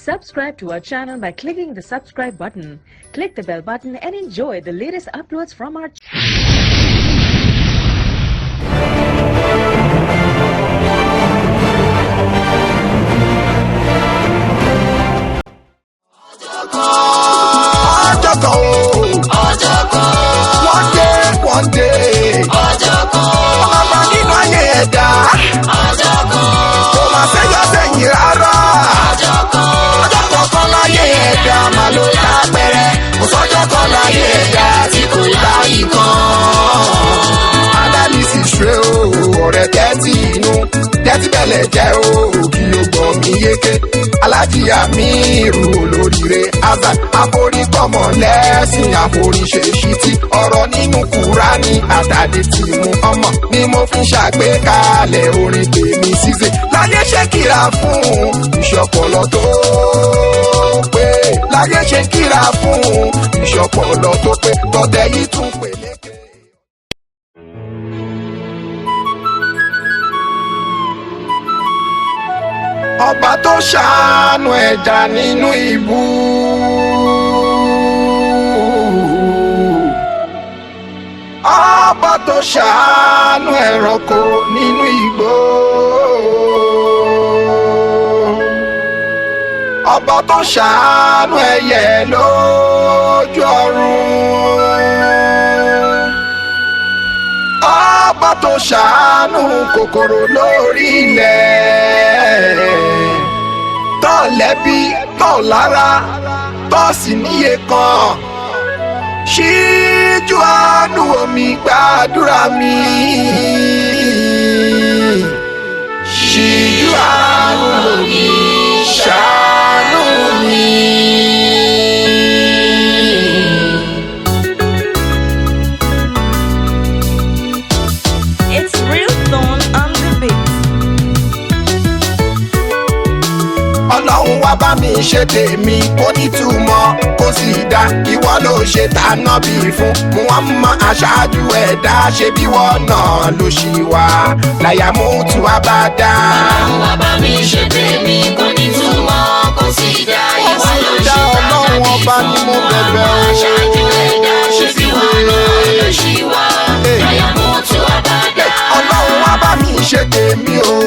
Subscribe to our channel by clicking the subscribe button. Click the bell button and enjoy the latest uploads from our One day, ọmọ nínú ayé ẹ̀dá, kò máa fẹ́yọ́ sẹ́yìn rárá. Ọjọ́ kọ̀ọ̀kan láyé ẹ̀dá máa ló lápẹ̀rẹ̀, kò sọ́jọ́ kan láyé ẹ̀dá tí kò láyìí kan. Analysis rẹ̀ o, ọ̀rẹ́ tẹ́tí inú, tẹ́tí bẹ̀lẹ̀ jẹ́ o, kí o gbọ́ mi yéké. Alhaji Amir Olorire Hassan, àforíkọ́mọ lẹ́sìn àforíṣèṣítí, ọ̀rọ̀ nínú Kùránì àtàdé tí mú ọmọ ni mo fi ń ṣàgbékalẹ̀ orin tèmi Cisse. Láyé ṣe kíra fún ìṣọ̀pọ̀lọ tó pé, láyé ṣe kíra fún ìṣọ̀pọ̀lọ tó pé, tọ̀tẹ̀ yìí tún peléke. Ọba tó ṣàánú ẹja nínú ibú, ọba tó ṣàánú ẹranko nínú igbó, ọba tó ṣàánú ẹyẹ lójú ọ̀run, ọba tó ṣàánú kòkòrò lórí ilẹ̀, tó lẹ́bi tó lára tó sì níye kan. Ṣíjú àánú omi gbàdúrà mi, ṣíjú àánú omi ṣàánú mi. It's real tone on the beat. Ọlọ́run wá bá mi ṣe tèmi kó nítumọ̀ kó sì dá, ìwọ ló ṣe tànà bí fún Muhammad aṣáájú ẹ̀dá, ṣe bí wọ́n náà ló ṣì wá láyà mú tu abada. Ọlọ́run wá bá mi ṣe tèmi kó nítumọ̀ kó sì dá, ìwọ ló ṣe tànà bí fún Muhammad aṣáájú ẹ̀dá, ṣe bí wọ́n náà ló ṣì wá láyà mú tu abada. Ọlọ́run wá bá mi ṣe tèmi o,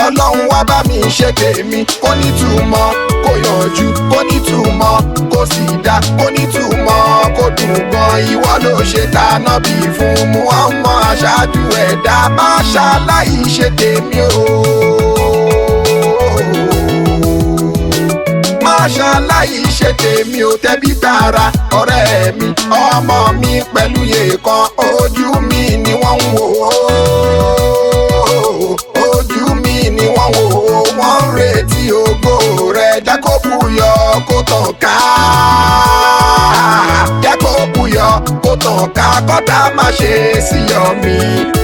Ọlọ́run wá bá mi ṣe tèmi kó nítumọ̀ kó yanjú, kó nítumọ̀ kó sì dá, kó nítumọ̀ kó dùn gan. Ìwọ ló ṣe tànà bí fún Muhammad aṣáájú ẹ̀dá, má ṣaláì ṣe tèmi o, má ṣaláì ṣe tèmi o. Tẹbí tara ọ̀rẹ́ mi, ọmọ mi pẹ̀lú yèèkan, ojú mi ni wọ́n ń wò ó, ojú mi ni wọ́n wò ó, wọ́n ń retí ògo rẹ̀. Jẹ́ kó búyọ kó tàn ká, jẹ́ kó búyọ kó tàn ká, kọ́tà má ṣe síyọ mi,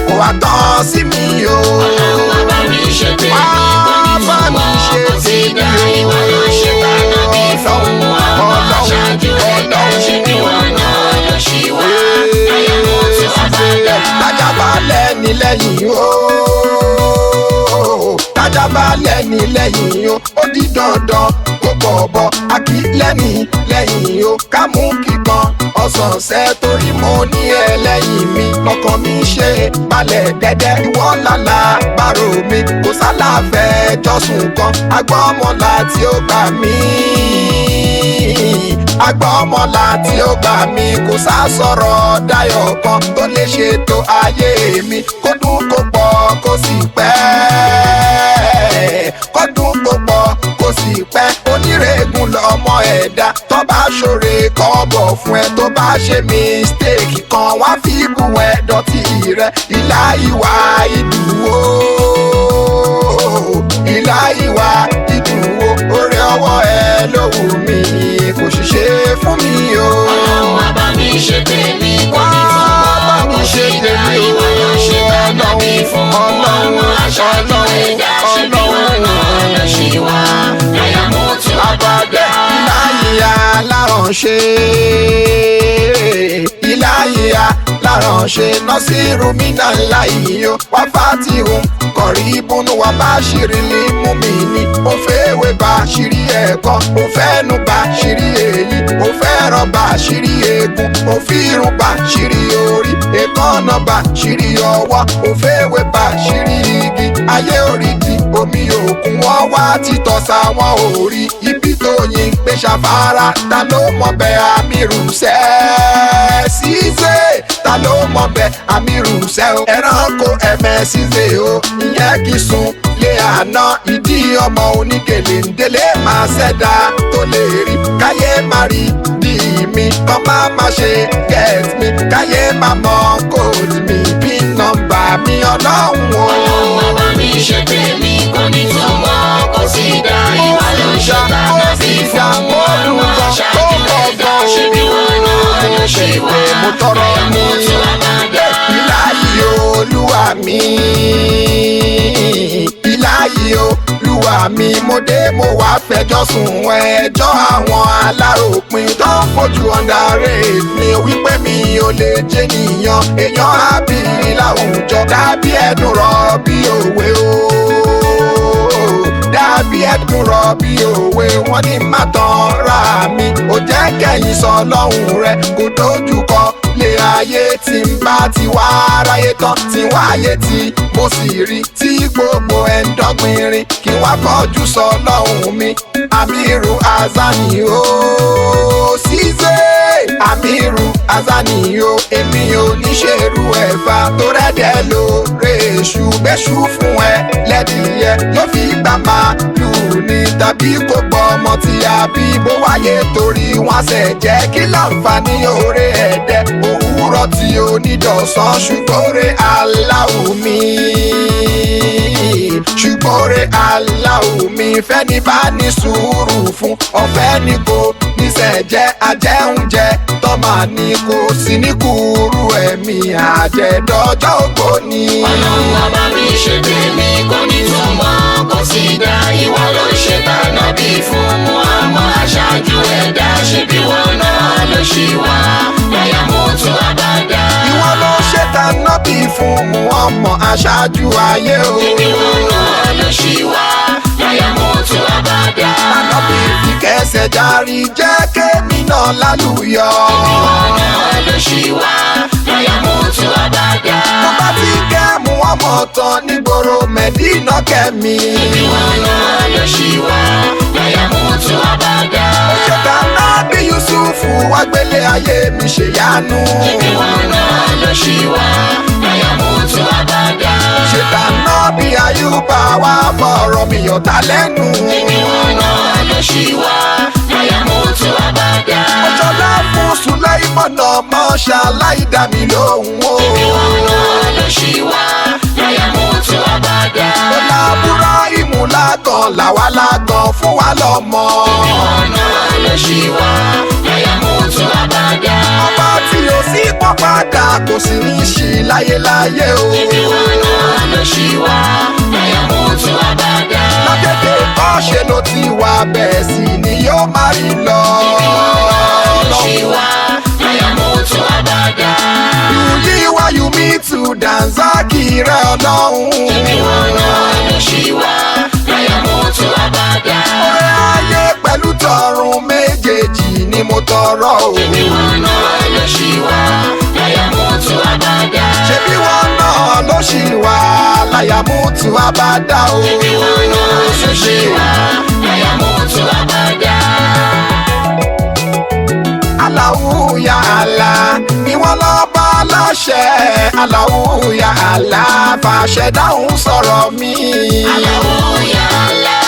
kó wá tán sí mi o. Ọlọ́run wá bá mi ṣe tèmi kó nítumọ̀ kó sì dá, ìwọ ló ṣe tànà bí fún Muhammad aṣáájú ẹ̀dá, ṣe bí wọ́n náà ló ṣì wá láyà mú tu abada. Tájàbalẹ̀ ní lẹ́yìn o, tájàbalẹ̀ ní lẹ́yìn o, ó di dandan kó bọ̀bọ̀ àkí lẹ́ni lẹ́yìn o, ká mú kíkan ọ̀sánṣẹ́ torí mo ní ẹlẹ́yìn mi, lọ́kàn mi ṣe balẹ̀ dẹ́dẹ́. Ìwọ lálá bárò mi, kò sálàfẹ́ jọ́sùn kan, agbọ́mọlá tí ó gbà mí, agbọ́mọlá tí ó gbà mí, kò sá sọ̀rọ̀ dayọ̀ kan tó lè ṣètò ayé mi, kó dùn kó pọ̀ kó sì pẹ́, kó dùn kó pọ̀ kó sì pẹ́. Onírègùn lọmọ ẹ̀dá, tó bá ṣoore kọ́ bọ̀ fún ẹ, tó bá ṣe mistake kan wá fi bù ẹ dọ̀tí rẹ. Ìlà ìwà ìdúró, ìlà ìwà ìdúró, oore ọwọ́ ẹ ló wù mí, kò ṣiṣẹ́ fún mi o. Ọlọ́run wá bá mi ṣe tèmi kó nítumọ̀ kó sì dá, ìwọ ló ṣe tànà bí fún Muhammad aṣáájú ẹ̀dá, ṣe bí wọ́n náà ló ṣì wá láyà mú tu abada. Ìláyà láránṣẹ́, ìláyà aláránṣe nọ́sírù mínà láyé o wá fàtìhùn kọ̀rí ìbùnú wa bá ṣírí lè mú mi ní. ó fẹ́wé bá ṣírí ẹ̀kọ́ ó fẹ́nu bá ṣírí èyí ó fẹ́ràn bá ṣírí eegun ó fírun bá ṣírí orí èkánná bá ṣírí ọwọ́ ó fẹ́wé bá ṣírí igi ayé òrìdì omi òkun wọ́n wá títọ́ sáwọn orí ibi tó yin pé ṣàfárá ta ló mọ̀ bẹ́ẹ̀ Amir Cisse ta ló mọ̀ bẹ́ẹ̀ Amir Cisse o ẹranko ẹ̀mẹ́ Cisse o ìyẹn kì í sun lé àná ìdí ọmọ oníkèlè ń délé máa ṣẹ̀dá tó lè rí káyé má rí bí mi kọ́ má ṣe get mi káyé má mọ kóòdù mi bí nọ́mbà mi ọlọ́run o. ọlọ́run bàbá mi ṣe tèmi kò ní tó mọ́ kò sí dá ìwà ló ń ṣe dáná sí fún ọmọ aṣáájú ẹ̀dá ṣe bí wọn náà ló ṣe wá mo tọrọ ní ìlàyé olúwa mi ìlàyé olúwa mi mo dé mo wá fẹjọ́ sùn ẹjọ́ àwọn aláròpin tó ń fojú underrate mi wípé mi ò lè jẹ́ nìyàn èèyàn ábìrì láwùjọ dàbí ẹ̀dùn rọ̀ bí òwe o dàbí ẹ̀dùn rọ̀ bí òwe wọ́n ní má tán ra mi ò jẹ́ kẹ́yìn sọ lọ́hùn rẹ̀ kò dojú kọ lé ayé tí ń bá ti wá aráyé tán tí wá ayé tí mo sì rí tí gbogbo ẹ̀ ń dọ́gbìnrin kí wá kọjú sọ lọ́hùn mi Amir Hassan o Cisse Amir Hassan o èmi ò ní ṣerú ẹ̀fà tó rẹ́dẹ̀ lóore èṣù gbẹ́ṣù fún ẹ lẹ́dìyẹ yóò fi gbà máa lù ní tàbí kò gbọ́ ọmọ tí a bí bó wáyé torí wọ́n ṣẹ̀ jẹ́ kí láǹfààní oore ẹ̀dẹ́ òwúrọ̀ tí onídọ̀sán ṣùgbọ́n oore aláwù mi ṣùgbọ́n oore aláwù mi fẹ́ni bá ní sùúrù fún ọ̀fẹ́ ni kò níṣẹ́ jẹ́ ajẹ́unjẹ tọ́mà ní kò sí ní kúrú ẹ̀mí àjẹ̀dọ́jọ́ ògbóni. ọlọ́run bàbá mi ṣe tèmi kò ní tó mọ́ kò sí dá ìwà ló ń ṣe dáná bí fún ọmọ aṣáájú ẹ̀dá ṣe bí wọn náà ló ṣì wá láyà mú tó àbádá. ìwọ ló ṣe dáná bí fún ọmọ aṣáájú ayé o. bí wọn náà ló ṣì wá láyà mú tó àbádá. ànábì fi kẹsẹ̀ járí jẹ́ kémi náà lálùyọ. bí wọn náà ló ṣì wá láyà mú tó àbádá. mo bá ti kẹ́mu ọmọ tán nígboro Mẹ́dínà kẹ́mi. bí wọn náà ló ṣì wá láyà mú tó àbádá. ó ṣe dáná bí Yusufu wá gbélé ayé mi ṣe yánu. bí wọn náà ló ṣì wá láyà mú tó àbádá. ṣe dáná bí Ayúbà wá fọ̀rọ̀ mi yọ̀tá lẹ́nu. bí wọn náà ló ṣì wá láyà mú tó àbádá. ọjọ́lá fún Sùláìmọ̀nà mọ́ṣá láìdá mi lóhùn o. bí wọn náà ló ṣì wá láyà mú tó àbádá. ọlá Búráhímù lágàn làwa lágàn fún wa lọ́mọ. bí wọn náà ló ṣì wá láyà mú tó àbádá. ọba tí o sì pọ́ padà kò sì ní ṣí láyéláyé o. bí wọn náà ló ṣì wá láyà mú tó àbádá. lágbègbè kọ́ṣe ló ti wà bẹ́ẹ̀ sì ni yóò máa rí lọ. bí wọn náà ló ṣì wá láyà mú tó àbádá. yìí wá you me to Dànsákì rẹ ọlọ́run. bí wọn náà ló ṣì wá láyà mú tó àbádá. ọ̀rẹ́ ayé pẹ̀lú tọ̀run méjèèjì ni mo tọrọ o. bí wọn náà ló ṣì wá láyà mú tó àbádá. ṣebí wọn náà ló ṣì wà láyà mú tu àbádá o. bí wọn náà ló ṣì wá láyà mú tó àbádá. Allahu ya Allah ìwọ lọ́ba láṣẹ. Allahu ya Allah fàṣẹ dáhùn sọ̀rọ̀ mi. Allahu ya Allah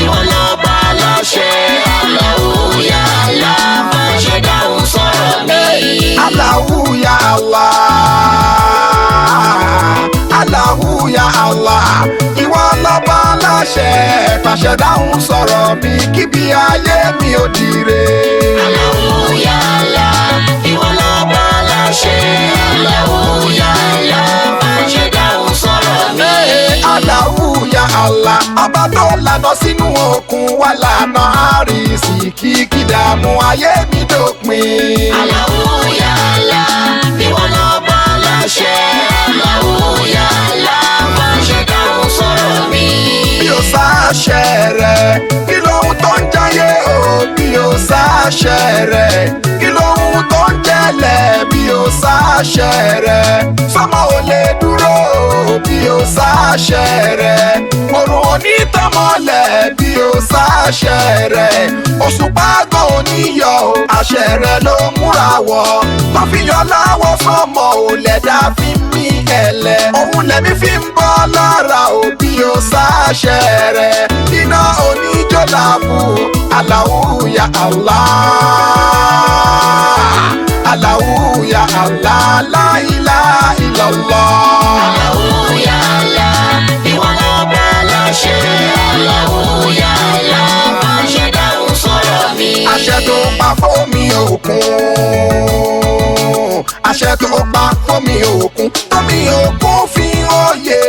ìwọ lọ́ba láṣẹ. Allahu ya Allah fàṣẹ dáhùn sọ̀rọ̀ mi. Allahu ya Allah Allahu ya Allah ìwọ lọ́ba láṣẹ fàṣẹ dáhùn sọ̀rọ̀ mi kíbi ayé mi ò dire. Allahu ya Allah ìwọ lọ́ba láṣẹ. Allahu ya Allah fàṣẹ dáhùn sọ̀rọ̀ mi. Allahu ya Allah ọba tó lànà sínú òkun wà lànà àrísìkí kìdààmú ayé mi dópin. Allahu ya Allah ìwọ lọ́ba kí lóhun tó ń jayé o bí o sáṣẹ rẹ̀ kí lóhun tó ń jẹlẹ̀ bí o sáṣẹ rẹ̀ sọmọ ò lè dúró bí o sáṣẹ rẹ̀ òrùn onítọ̀mọ́lẹ̀ bí o sáṣẹ rẹ̀ òṣùpá gan oníyọ̀ àṣẹ rẹ̀ ló múra wọ̀ tọ́fíyàn láwọ̀ sọmọ ò lẹ̀dá fi mí ẹ̀lẹ̀ òun lẹ̀mí fi ń bọ́ lára ò bí o sáṣẹ rẹ̀ iná oníjó làbù Allahu ya Allah Allahu ya Allah la ilaha illallah Allahu ya Allah ìwọ lọ́ba láṣẹ Allahu ya Allah máa ṣe dáhùn sọ̀rọ̀ mi. àṣẹ tó pa fómi òkun àṣẹ tó pa fómi òkun tómi òkun fi òye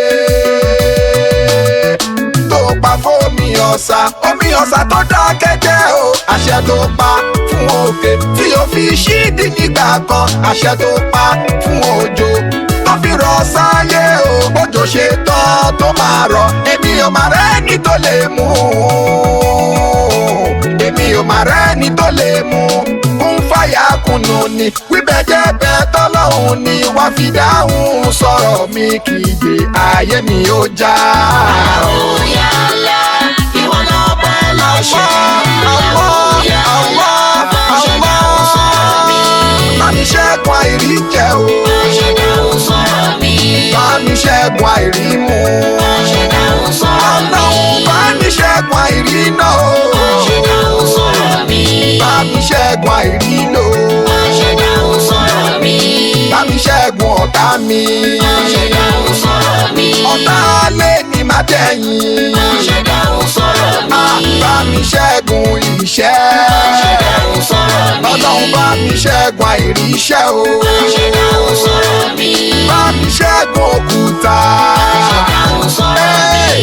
tó pa fómi ọ̀sà omi ọ̀sà tó dákẹ́ jẹ́ o àṣẹ tó pa fún òkè tí o fi ṣídìí nígbà kan àṣẹ tó pa fún òjò tó fi rọ̀ sáyé o bójò ṣe tán tó máa rọ̀ èmi ò máa rẹ́ni tó lè mú èmi ò máa rẹ́ni tó lè mú kún fàyà kùnú ni wíbẹ̀ jẹ́ bẹ́ẹ̀ tọ́lọ́hún ni wá fi dáhùn sọ̀rọ̀ mi kì í gbé ayé mi ó já. Allahu ya Allah ìwọ lọ́ba láṣẹ Allahu ya Allah máa ṣe dáhùn sọ̀rọ̀ mi. bá mi ṣẹ́gun àìrí jẹ o máa ṣe dáhùn sọ̀rọ̀ mi. bá mi ṣẹ́gun àìrí mu máa ṣe dáhùn sọ̀rọ̀ mi. ọlọ́run bá mi ṣẹ́gun àìrí náà o máa ṣe dáhùn sọ̀rọ̀ mi. bá mi ṣẹ́gun àìrí lò máa ṣe dáhùn sọ̀rọ̀ mi. bá mi ṣẹ́gun ọ̀tá mi máa ṣe dáhùn sọ̀rọ̀ mi. ọ̀tá lé ní má tẹ̀yìn máa ṣe dáhùn sọ̀rọ̀ mi. bá mi ṣẹ́gun ìṣẹ́ máa ṣe dáhùn sọ̀rọ̀ mi. ọlọ́run bá mi ṣẹ́gun àìrí iṣẹ́ o máa ṣe dáhùn sọ̀rọ̀ mi. bá mi ṣẹ́gun òkúta máa ṣe dáhùn sọ̀rọ̀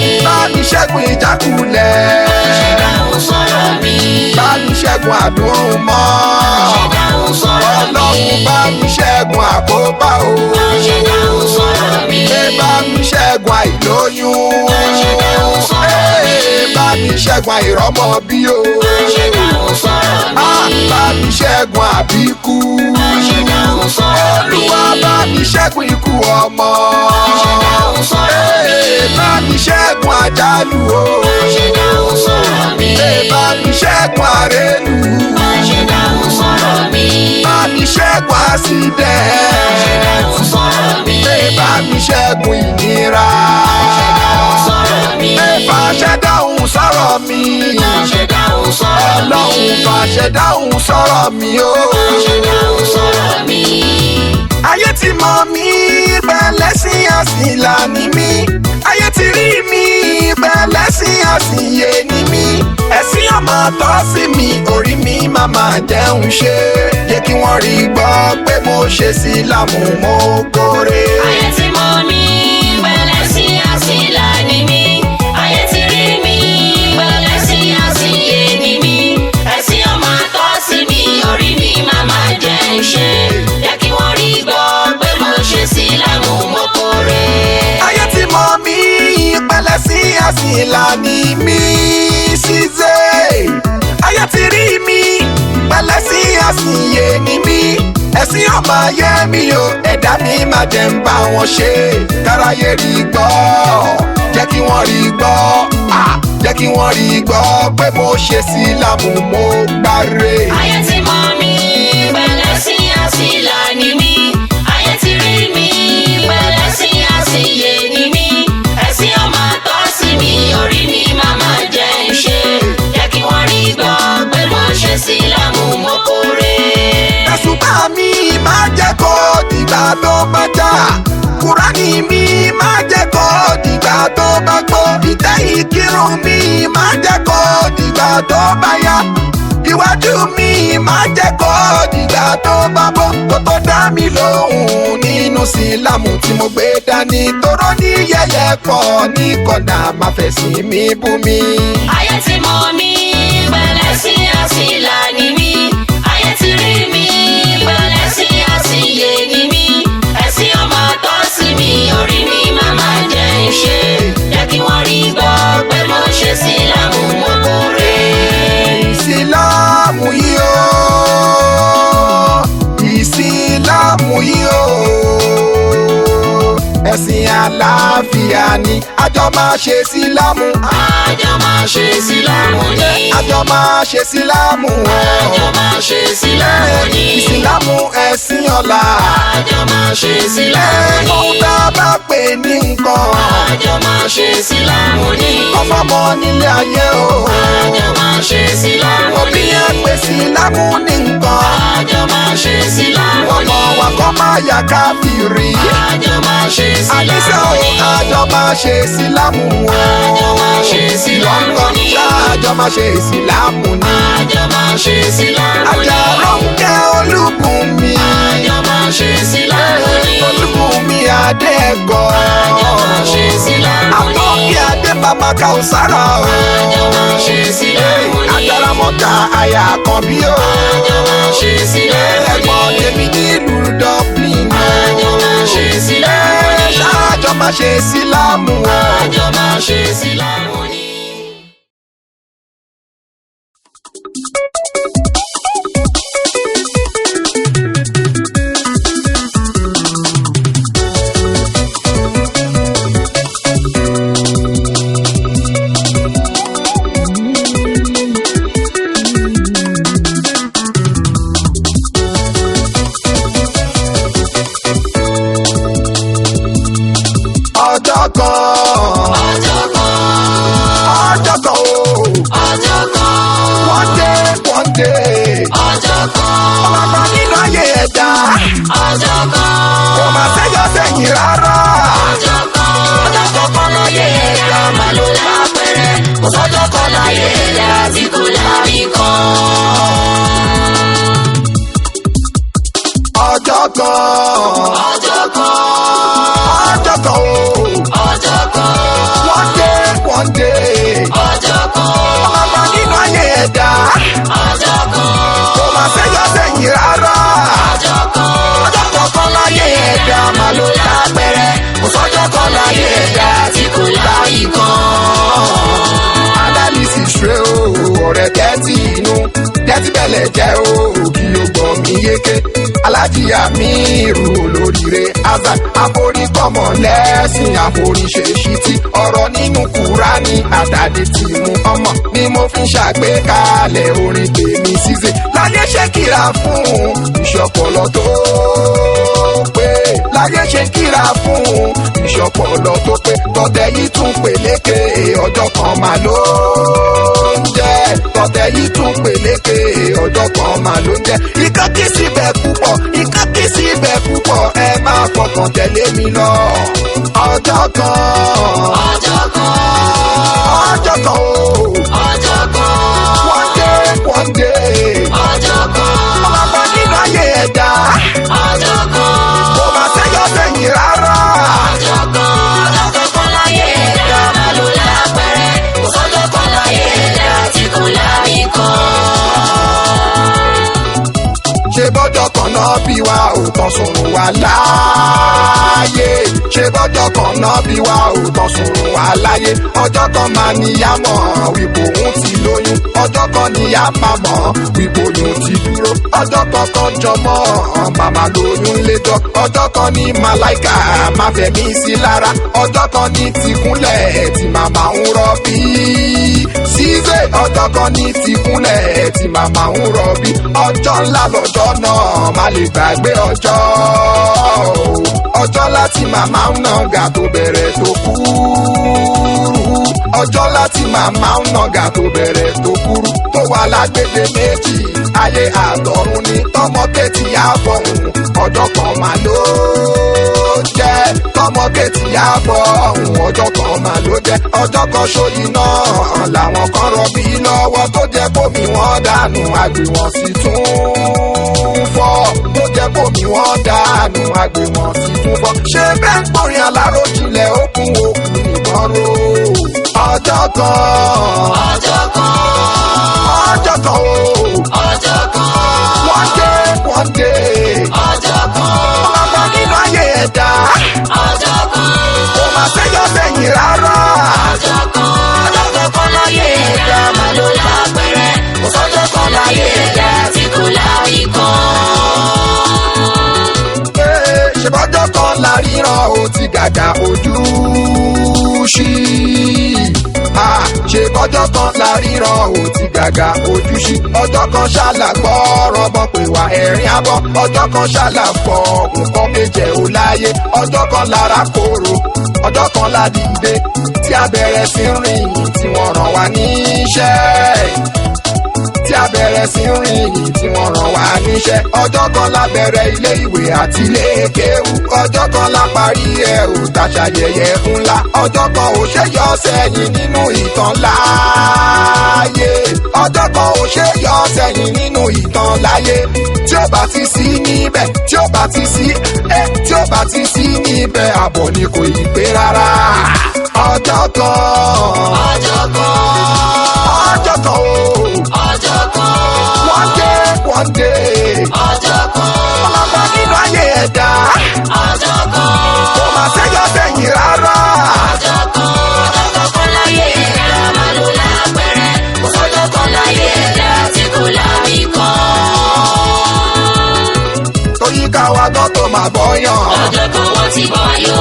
mi. bá mi ṣẹ́gun ìjákulẹ̀ máa ṣe dáhùn sọ̀rọ̀ mi. bá mi ṣẹ́gun àdúrùmọ́ máa ṣe dáhùn sọ̀rọ̀ mi. ọlọ́run bá mi ṣẹ́gun àkóbá o máa ṣe dáhùn sọ̀rọ̀ mi. bá mi ṣẹ́gun àìlóyún máa ṣe dáhùn sọ̀rọ̀ mi. bá mi ṣẹ́gun àìrọ́mọ bí o máa ṣe dáhùn sọ̀rọ̀ mi. bá mi ṣẹ́gun àbíkú máa ṣe dáhùn sọ̀rọ̀ mi. olúwa bá mi ṣẹ́gun ikú ọmọ máa ṣe dáhùn sọ̀rọ̀ mi. bá mi ṣẹ́gun àjálù o máa ṣe dáhùn sọ̀rọ̀ mi. bá mi ṣẹ́gun àrélù máa ṣe dáhùn sọ̀rọ̀ mi. bá mi ṣẹ́gun àsìdẹ̀ máa ṣe dáhùn sọ̀rọ̀ mi. bá mi ṣẹ́gun ìnira máa ṣe dáhùn sọ̀rọ̀ mi. fàṣẹ dáhùn sọ̀rọ̀ mi máa ṣe dáhùn sọ̀rọ̀ mi. ọlọ́run fàṣẹ dáhùn sọ̀rọ̀ mi o máa ṣe dáhùn sọ̀rọ̀ mi. ayé ti mọ̀ mí pẹ̀lẹ́ sí àsìlà ní mí ayé ti rí mi pẹ̀lẹ́ sí àsìyè ní mí ẹ̀sìn ọmọ tọ́ sí mi orí mi màmá jẹun ṣe jẹ́ kí wọ́n rí gbọ́ pé mo ṣe sílámù mo kórè. Ayé ti mọ̀ mí pẹ̀lẹ́ sí àsìlà ní mí ayé ti rí mi pẹ̀lẹ́ sí àsìyè ní mí ẹ̀sìn ọmọ tọ́ sí mi orí mi màmá jẹ́ ń ṣe jẹ́ kí wọ́n rí gbọ́ pé mo ṣe sílámù mo kórè. ayé ti mọ̀ mí pẹ̀lẹ́ sí àsìlà ní mí Cisse ayé ti rí mi pẹ̀lẹ́ sí àsìyè ní mí ẹ̀sìn ọmọ ayé mi o ẹ̀dá mi má jẹ́ ń bá wọn ṣe káráyé rí gbọ́ jẹ́ kí wọ́n rí gbọ́ jẹ́ kí wọ́n rí gbọ́ pé mo ṣe sílámù mo gbáre. Ayé ti mọ̀ mí pẹ̀lẹ́ sí àsìlà ní mí ayé ti rí mi pẹ̀lẹ́ sí àsìyè ní mí ẹ̀sìn ọmọ tọ́ sí mi orí mi màmá jẹ́ ń ṣe jẹ́ kí wọ́n rí gbọ́ pé mo ṣe sílámù mo kórè. Tẹ̀sùbá mi máa jẹ́ kó dìgbà tó bá já Kùránì mi máa jẹ́ kó dìgbà tó bá gbó ìtẹ́ ìkírun mi máa jẹ́ kó dìgbà tó bá yá iwájú mi máa jẹ́ kó dìgbà tó bá bọ́ kó tó dá mi lóhùn nínú sílámù tí mo gbé dání tóró ní yẹ̀yẹ́ pọ̀ ní kọ̀nà máa fẹ̀sìn mi bú mi. Ayé ti mọ̀ mí pẹ̀lẹ́ sí àsìlà ní mí ayé ti rí mi pẹ̀lẹ́ sí àsìyè ní mí ẹ̀sìn ọmọ tọ́ sí mi orí mi màmá jẹ́ ń ṣe jẹ́ kí wọ́n rí gbọ́ pé mo ṣe sílámù mo kórè. yìí o ẹ̀sìn àlàáfíà ni àjọ máa ṣe sílámù. àjọ máa ṣe sílámù ni. àjọ máa ṣe sílámù o. àjọ máa ṣe sílámù ni. ìsìlámù ẹ̀sìn ọ̀la. àjọ máa ṣe sílámù ni. ohun tá a bá pè ní nǹkan. àjọ máa ṣe sílámù ni. ọmọọmọ nílé ayé o. àjọ máa ṣe sílámù ni. òbí ẹ pè sílámù ní nǹkan. àjọ máa ṣe sílámù ni. ọmọ wa kọ́ máa yà káfíìrì. àjọ máa ṣe àdìsẹ́ sílámù o ni. àjọ máa ṣe sílámù o. àjọ máa ṣe sílámù ni. àjọ máa ṣe sílámù ni. àjọ máa ṣe sílámù ni. àjọ Rónkẹ́ Olúbùnmi. àjọ máa ṣe sílámù ni. Olúbùnmi Adẹ́gọ̀. àjọ máa ṣe sílámù ni. Àpọ́nkí Adé Mama Kausara o. àjọ máa ṣe sílámù ni. Àjàràmọ́ta àyà Àkànbí o. àjọ máa ṣe sílámù ni. Ẹ̀gbọ́n tèmi nílùú Dublin o. àjọ máa ṣe sílámù ni. Ṣáàjọ máa ṣe sílámù o. àjọ máa ṣe sílámù ni. Ọjọ́ kan. ọjọ́ kan. Ọjọ́ kan o. ọjọ́ kan. One day. ọjọ́ kan. Ọlọ́pàá nínú ayé ẹ̀dá. ọjọ́ kan. Kò máa ṣẹ́yọ sẹ́yìn rárá. ọjọ́ kan. ọjọ́ kọ̀ọ̀kan láyé ẹ̀dá máa ló lápẹ̀rẹ̀. kò sọ́jọ́ kan láyé ẹ̀dá tí kò lárí kan. Ọjọ́ kan. ọjọ́ kan. Ọjọ́ kan o. ọjọ́ kan. One day. ọjọ́ kan. Ọlọ́pàá nínú ayé ẹ̀dá. ọjọ́ kan. Kò máa ṣẹ́yọ sẹ́yìn rárá. ọjọ́ kan. Ọjọ́ kọ̀ọ̀kan láyé ẹ̀dá máa ló lápẹ̀rẹ̀. kò sọ́jọ́ kan láyé ẹ̀dá tí kò lárí kan. Analysis rẹ o, ọ̀rẹ́ tẹ́tí inú, tẹ́tí bẹ̀lẹ̀ jẹ́ o, kí o gbọ́ mi yéké. Alhaji Amir Olorire Hassan, àforíkọ́mọ lẹ́sìn àforíṣèṣítí. Ọ̀rọ̀ nínú Kùránì àtàdé tí mú ọmọ ni mo fi ń ṣàgbékalẹ̀ orin tèmi Cisse. Láyé ṣe kíra fún ìṣọ̀pọ̀lọ́ tó pé. Láyé ṣe kíra fún ìṣọ̀pọ̀lọ́ tó pé. Tọ̀tẹ̀ yìí tún peléke ọjọ́ kan máa ló ń jẹ́. Tọ̀tẹ̀ yìí tún peléke ọjọ́ kan máa ló ń jẹ́. Ikán kí síbẹ̀ púpọ̀, ikán kí síbẹ̀ púpọ̀, ẹ máa fọkàn tẹ̀lé mi lọ. Ọjọ́ kan. ọjọ́ kan. Ọjọ́ kan o. ọjọ́ kan. One day. ọjọ́ kan. Ọlọ́pàá nínú ayé ẹ̀dá. ọjọ́ kan. Kò máa ṣẹ́yọ sẹ́yìn rárá. ọjọ́ kan. ọjọ́ kọ̀ọ̀kan láyé ẹ̀dá máa ló lápẹ̀rẹ̀. kò sọ́jọ́ kan láyé ẹ̀dá tí kò lárí kan. Ṣé bọ́jọ́ kan náà bí wa ò tán sùnrùn wa láàyè? Ṣé bọ́jọ́ kan náà bí wa ò tán sùnrùn wa láyé? Ọjọ́ kan máa níyà mọ̀ wípé òun ti lóyún. Ọjọ́ kan níyà máa mọ̀ wípé òun ti dúró. Ọjọ́ kan jọmọ́ màmá lóyún léjọ́. Ọjọ́ kan ní màláìkà máa fẹ̀mí sí lára. Ọjọ́ kan ní tìkúnlẹ̀ tí màmá ń rọbí. Cisse ọjọ́ kan ní tìkúnlẹ̀ tí màmá ń rọbí. Ọjọ́ ńlá lọ́jọ́ náà má lè gbàgbé ọjọ́. Ọjọ́ láti màmá ń nàgà tó bẹ̀rẹ̀ tó kúrú. Ọjọ́ láti màmá ń nàgà tó bẹ̀rẹ̀ tó kúrú. Tó wà lágbègbè méjì ayé àtọ̀run ni tọmọ kẹ́tì á fọ̀hún. Ọjọ́ kan máa ló jẹ́ tọmọ kẹ́tì á fọ̀hún. Ọjọ́ kan máa ló jẹ́ ọjọ́ kan ṣòyí náà làwọn kan rọbí lọ́wọ́ tó jẹ́ kómi wọ́n dànù àgbè wọn sì tún fọ́. Tó jẹ́ kómi wọ́n dànù àgbè wọn sì tún fọ́. Ṣé bẹ́ẹ̀ ń pòrin aláròjinlẹ̀ okùn ìbọn ro? Ọjọ́ kan. ọjọ́ kan. Ọjọ́ kan o. ọjọ́ kan. One day. ọjọ́ kan. Ọlọ́pàá nínú ayé ẹ̀dá. ọjọ́ kan. Kò máa ṣẹ́yọ sẹ́yìn rárá. ọjọ́ kan. ọjọ́ kọ̀ọ̀kan láyé ẹ̀dá máa ló lápẹ̀rẹ̀. kò sọ́jọ́ kan láyé ẹ̀dá tí kò lárí kan. kan la ríran ó ti gàgà ojú ṣí. Ṣe kọjọ́ kan la ríran ó ti gàgà ojú ṣí. Ọjọ́ kan ṣàlàgbọ́ rọ́bọ̀ pé wà ẹ̀rín abọ́. Ọjọ́ kan ṣàlàfọ̀ nǹkan méje ò láyé. Ọjọ́ kan lára kóró, ọjọ́ kan la dìde tí a bẹ̀rẹ̀ sí rìn tí wọ́n rán wa níṣẹ́. Tí a bẹ̀rẹ̀ sí rìn tí wọ́n rán wa níṣẹ́. Ọjọ́ kan la bẹ̀rẹ̀ ilé ìwé àti ilé kéwú. Ọjọ́ kan la parí ẹ̀ ò tàṣàyẹyẹ ńlá. Ọjọ́ kan ò ṣe yọ sẹ́yìn nínú ìtàn láàyè. Ọjọ́ kan ò ṣe yọ sẹ́yìn nínú ìtàn láyé. Tí ó bá ti sí níbẹ̀, tí ó bá ti sí tí ó bá ti sí níbẹ̀, àbọ̀ ni kò yí pé rárá. Ọjọ́ kan, ọjọ́ kan, ọjọ́ kan o. ọjọ́ kan, One day, ọjọ́ kan, ọlọ́gbọ́n nínú ayé ẹ̀dá. ọjọ́ kan, Kò má sẹ́yọ sẹ́yìn rárá. ọjọ́ kan, ọjọ́ kan láyé ẹ̀dá máa ló lápẹ̀rẹ̀. Kò sọ́jọ́ kan láyé ẹ̀dá tí kò lámì kan. Torí káwa gan tó máa bọ́yàn. Ọjọ́ kan wọ́n ti bọ̀ yó.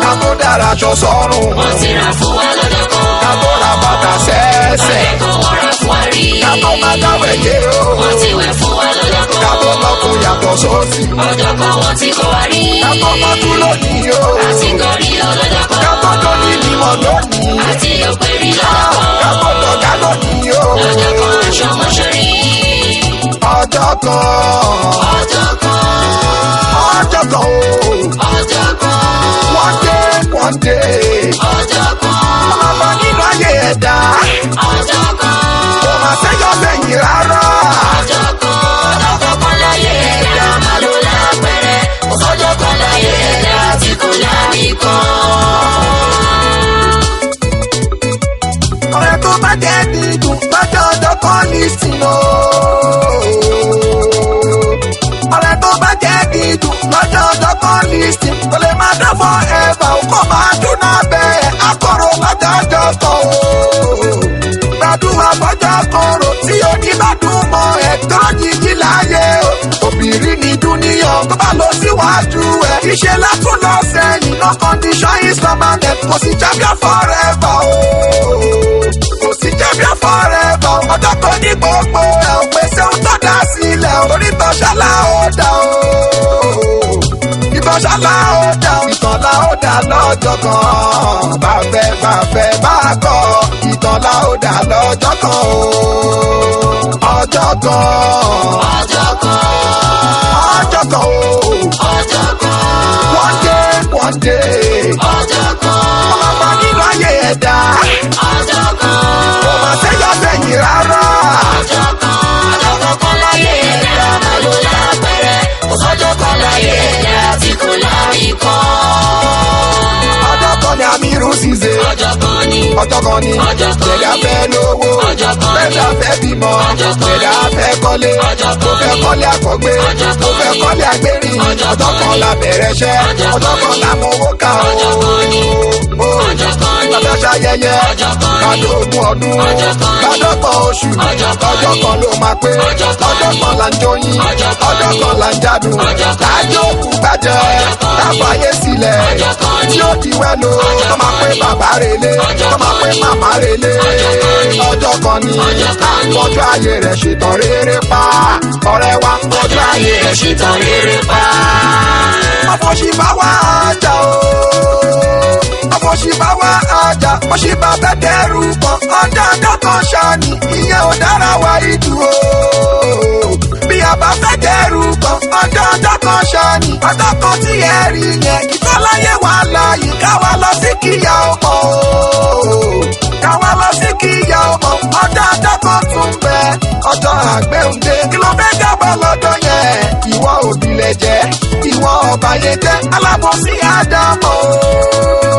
Ká tó dára aṣọ sọ́rùn. Wọ́n ti rà fún wa lọ́jọ́ kan. Ká tó ra bàtà sẹ́ẹ̀sẹ̀. Ọjọ́ kan wọ́n rà fún wa rí. Ká tó máa dáwẹ̀ yé o. Wọ́n ti wẹ̀ fún wa lọ́jọ́ kan. Ká tó lọ́kùn yàtọ̀ sósì. Ọjọ́ kan wọ́n ti kọ́ wa rí. Ká tó mọ́tú lónìí o. Àti gọ̀rí lọ́jọ́ kan. Ká tó tó ní ìmọ̀ lónìí. Àti òpèrè lọ́jọ́ kan. Ká tó dọ̀gá lónìí o. Lọ́jọ́ kan aṣọ mọ́ṣọ́rí. Ọjọ́ kan, Ọjọ́ kan, ọjọ́ kan o. ọjọ́ kan, One day, ọjọ́ kan, ọlọ́gbọ́n nínú ayé ẹ̀dá. ọjọ́ kan, Kò má sẹ́yọ sẹ́yìn rárá. ọjọ́ kan, ọjọ́ kan láyé ẹ̀dá máa ló lápẹ̀rẹ̀. Kò sọ́jọ́ kan láyé ẹ̀dá tí kò lámì kan. Ọ̀rẹ́ tó bá jẹ́ dídùn lọ́jọ́ ọjọ́ kan ní sìn o. Ọ̀rẹ́ tó bá jẹ́ dídùn lọ́jọ́ ọjọ́ kan ní sìn. Kò lè máa dán fún ẹ̀bà o, kò máa dún náà bẹ́ẹ̀. Akọ̀rọ̀ lọ́jọ́ ọjọ́ kan o. Gbàdúrà bọ́jọ́ kọ̀rọ̀ tí oníbàdún mọ ẹ̀tọ́ jíjí láyé o. Obìnrin ní dúníyàn tó bá lọ síwájú ẹ̀. Iṣẹ́ látún lọ sẹ́yìn, no condition is permanent. Kò sí champion forever o. Kò sí champion forever o. Ọjọ́ kan ní gbogbo ẹ̀ ò pèsè ohun tó dá sílẹ̀ o. Onítọ̀ ṣálá ó dá o. Ìtàn ṣálá ó dá o. Ìtàn la ó dá lọ́jọ́ kan. Bàfẹ́ bá kọ́. Ìtàn la ó dá lọ́jọ́ kan o. Ọjọ́ kan. Ọjọ́ kan, Ọjọ́ kan o. ọjọ́ kan, One day, ọjọ́ kan, ọlọ́gbọ́n nínú ayé ẹ̀dá. ọjọ́ kan, Kò má sẹ́yọ sẹ́yìn rárá. ọjọ́ kan, ọjọ́ kan láyé ẹ̀dá máa ló lápẹ̀rẹ̀. Kò sọ́jọ́ kan láyé ẹ̀dá tí kò lámì kan. Ọjọ́ kan ni Amir Cisse. Ọjọ́ kan ni, Ọjọ́ kan ni Ọjọ́ kan Tẹ̀dá ni. fẹ́ lówó. Ọjọ́ kan ni. Tẹ̀dá fẹ́ bímọ. Ọjọ́ kan ni. Tẹ̀dá fẹ́ kọ́lé. Ọjọ́ Tó kan fẹ́ ni. kọ́lé àkọ́gbé. Ọjọ́ Tó kan fẹ́ ni. kọ́lé àgbérìn. Ọjọ́ Ọjọ́ kan kan ni. la bẹ̀rẹ̀ iṣẹ́. Ọjọ́ Ọjọ́ kan kan ni. la mowó ká o. Ọjọ́ kan ni. Ọjọ́ kan ni. Bàbá ṣayẹyẹ. Ọjọ́ kan ni. Kádógún ọdún. Ọjọ́ kan ni. Kádọ́gbọ̀n oṣù. Ọjọ́ kan ni. Ọjọ́ kan ló máa pé. Ọjọ́ kan ni. Ọjọ́ kan là ń jóyin. Ọjọ́ kan Ọjọ́ ni. kan là ń jádùn. Ọjọ́ kan ni. Tájọ́ òkú gbàjẹ́. Ọjọ́ kan ni. Táfàyè sílẹ̀. Ọjọ́ kan ni. Tí ó di wẹ́lo. Ọjọ́ Tó máa kan pé ni. bàbá relé. Ọjọ́ Tó máa kan pé ni. màmá relé. Ọjọ́ kan ni. Ọjọ́ kan ni. Ọjọ́ kan ni. Àtọ́jú ayé rẹ̀ ṣètàn rere pa. Ọ̀rẹ́ wa Ọjọ́ ayé rẹ̀ ṣetán rere pa. Ọ̀fọ̀ṣìbá wá àjà o. Ọ̀fọ̀ṣìbá wá àjà. Ọ̀ṣìbá fẹ́ dẹ́rù kan. Ọjọ́ kan ṣáni. Ìyẹn ò dára wá ìdúró. Bí a bá fẹ́ dẹ́rù kan. Ọjọ́ kan ṣáni. Ọjọ́ kan tí ẹ rí yẹn. Ìtọ́láyé wà láàyè. Káwa lọ sí kíyà ọmọ o. Káwa lọ sí kíyà ọmọ. Ọjọ́ kan tún bẹ. Ọjọ́ àgbẹ̀ǹde. Kí ló fẹ́ jábọ̀ lọ́jọ́ yẹn? Ìwọ òbílẹ̀ jẹ́. Ìwọ ọba yẹn jẹ́. Alábòsí Ádámọ̀ o.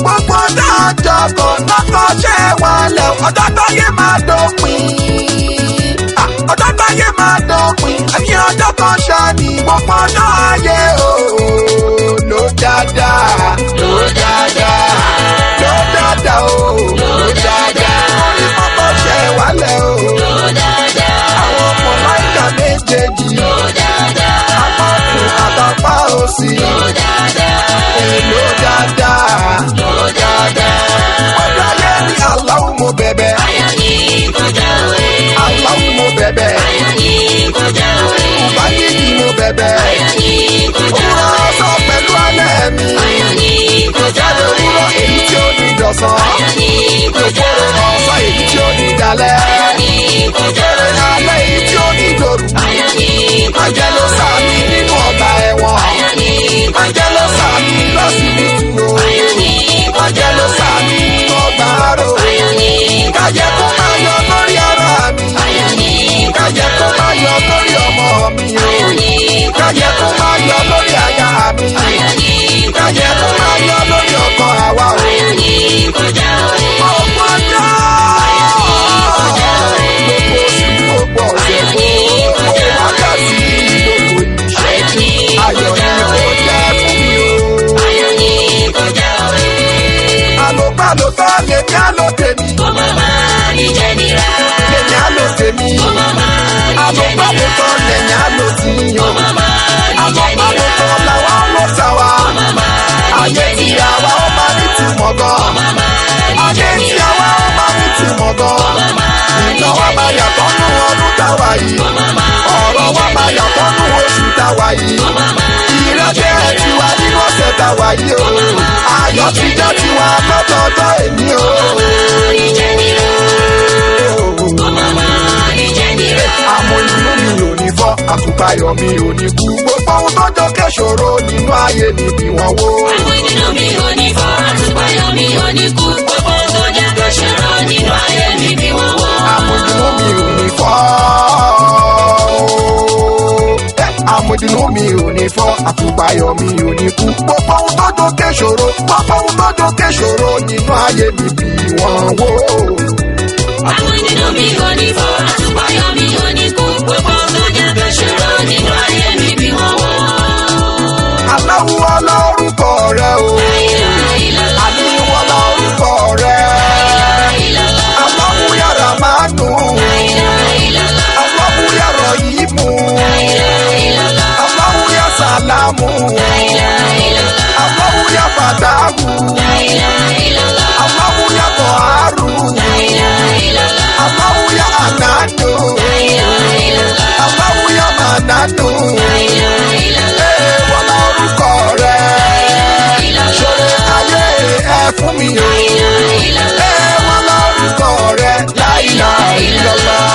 Gbogbo ọjọ́ kan lọ́kọ̀ ṣẹ́ wálẹ̀. Ọjọ́ tó yẹ máa dópin. Ọjọ́ tó yẹ máa dópin. Ẹni ọjọ́ kan ṣáni. Gbogbo ọjọ́ ayé o. Ló dáadáa. Lò dáadáa, Ló dáadáa o. lò dáadáa, Orí mọ́tò ṣẹ́ wálẹ̀ o. lò dáadáa, Àwọn ọmọ láìka méjèèjì. lò dáadáa, Apá ọ̀tún àtàpá òsì. ọ̀sán. Òjòrè ọ̀sán èyí tí ó ní dalẹ̀. Òjòrè alẹ́ èyí tí ó ní dòrú. Àjẹ́ ló sàmì nínú ọgbà ẹ̀wọ̀n. Àjẹ́ ló sàmì lọ́sibítù o. Àjẹ́ ló sàmì nínú ọgbà àrò. Kájẹ́ kó máa yọ lórí ara mi. Kájẹ́ kó máa yọ lórí ọmọ mi o. Kájẹ́ kó máa yọ lórí aya mi. Kájẹ́ kó máa yọ lórí ọkọ àwa o. Gbogbo ọjọ́. Gbogbo oṣù gbogbo ọ̀sẹ̀ gbogbo wákàtí gbogbo ìṣẹ́jú. Ayọ̀ ni kò jẹ́ fún mi o. Àlòpàlòpà lèmi àlò tèmi. Lèmi àlò tèmi. Àlòpàlòpà lèmi àlò tìyàn. Àlòpàlòpà làwọn ló tà wá. Ayé tí àwa ó máa ní tìmọ̀ gan. Ayé tí àwa ó máa ní tìmọ̀ gan. Iná wa máa yàtọ̀ nú ọdún táwa yìí. Ọ̀rọ̀ wa máa yàtọ̀ nú oṣù táwa yìí. Ìrẹ́jẹ tiwa nínú ọ̀sẹ̀ táwa yìí o. Ayọ̀ ti jẹ́ tiwa lọ́dọọdọ èmi o. Àmọ́ inú mi ò ní fọ́, àkùpayọ̀ mi ò ní kú. Gbogbo ohun tó jọ kẹ́sòro nínú ayé mi bí wọ́n wó. Àmọ́ inú mi ò ní fọ́, àkùpayọ̀ mi ò ní kú. Gbogbo ohun tó jọ kẹ́sòro nínú ayé mi bí wọ́n wó. Àmọ́ inú mi ò ní fọ́. Àmọ̀dínú mi ò ní fọ́, àkùpayọ̀ mi ò ní kú. Gbogbo ohun tó jọ kẹ́sòro, gbogbo ohun tó jọ kẹ́sòro nínú ayé mi bí wọ́n wó. Àmọ́ inú mi ò ní fọ́, àkùpayọ̀ mi ò ní kú. Gbogbo ohun tó jọ kẹ́sòro nínú ayé mi bí wọ́n wó. Aláwo ọlọ́rùkọ rẹ o. Àníwọ̀ ọlọ́rùkọ rẹ. Aláwo yàrá máa nù. Aláwo yàrá yìí mú. Aláwo yà sàlámù. Aláwo yà fàdáhù. Aláwo yà tọ̀hárù. Aláwo yà ànádò. Aláwo yà mànádò. Wọ́n lórúkọ rẹ̀. Ṣòro ayé ẹ fún mi o. Wọ́n lórúkọ rẹ̀. La ilaha illallah.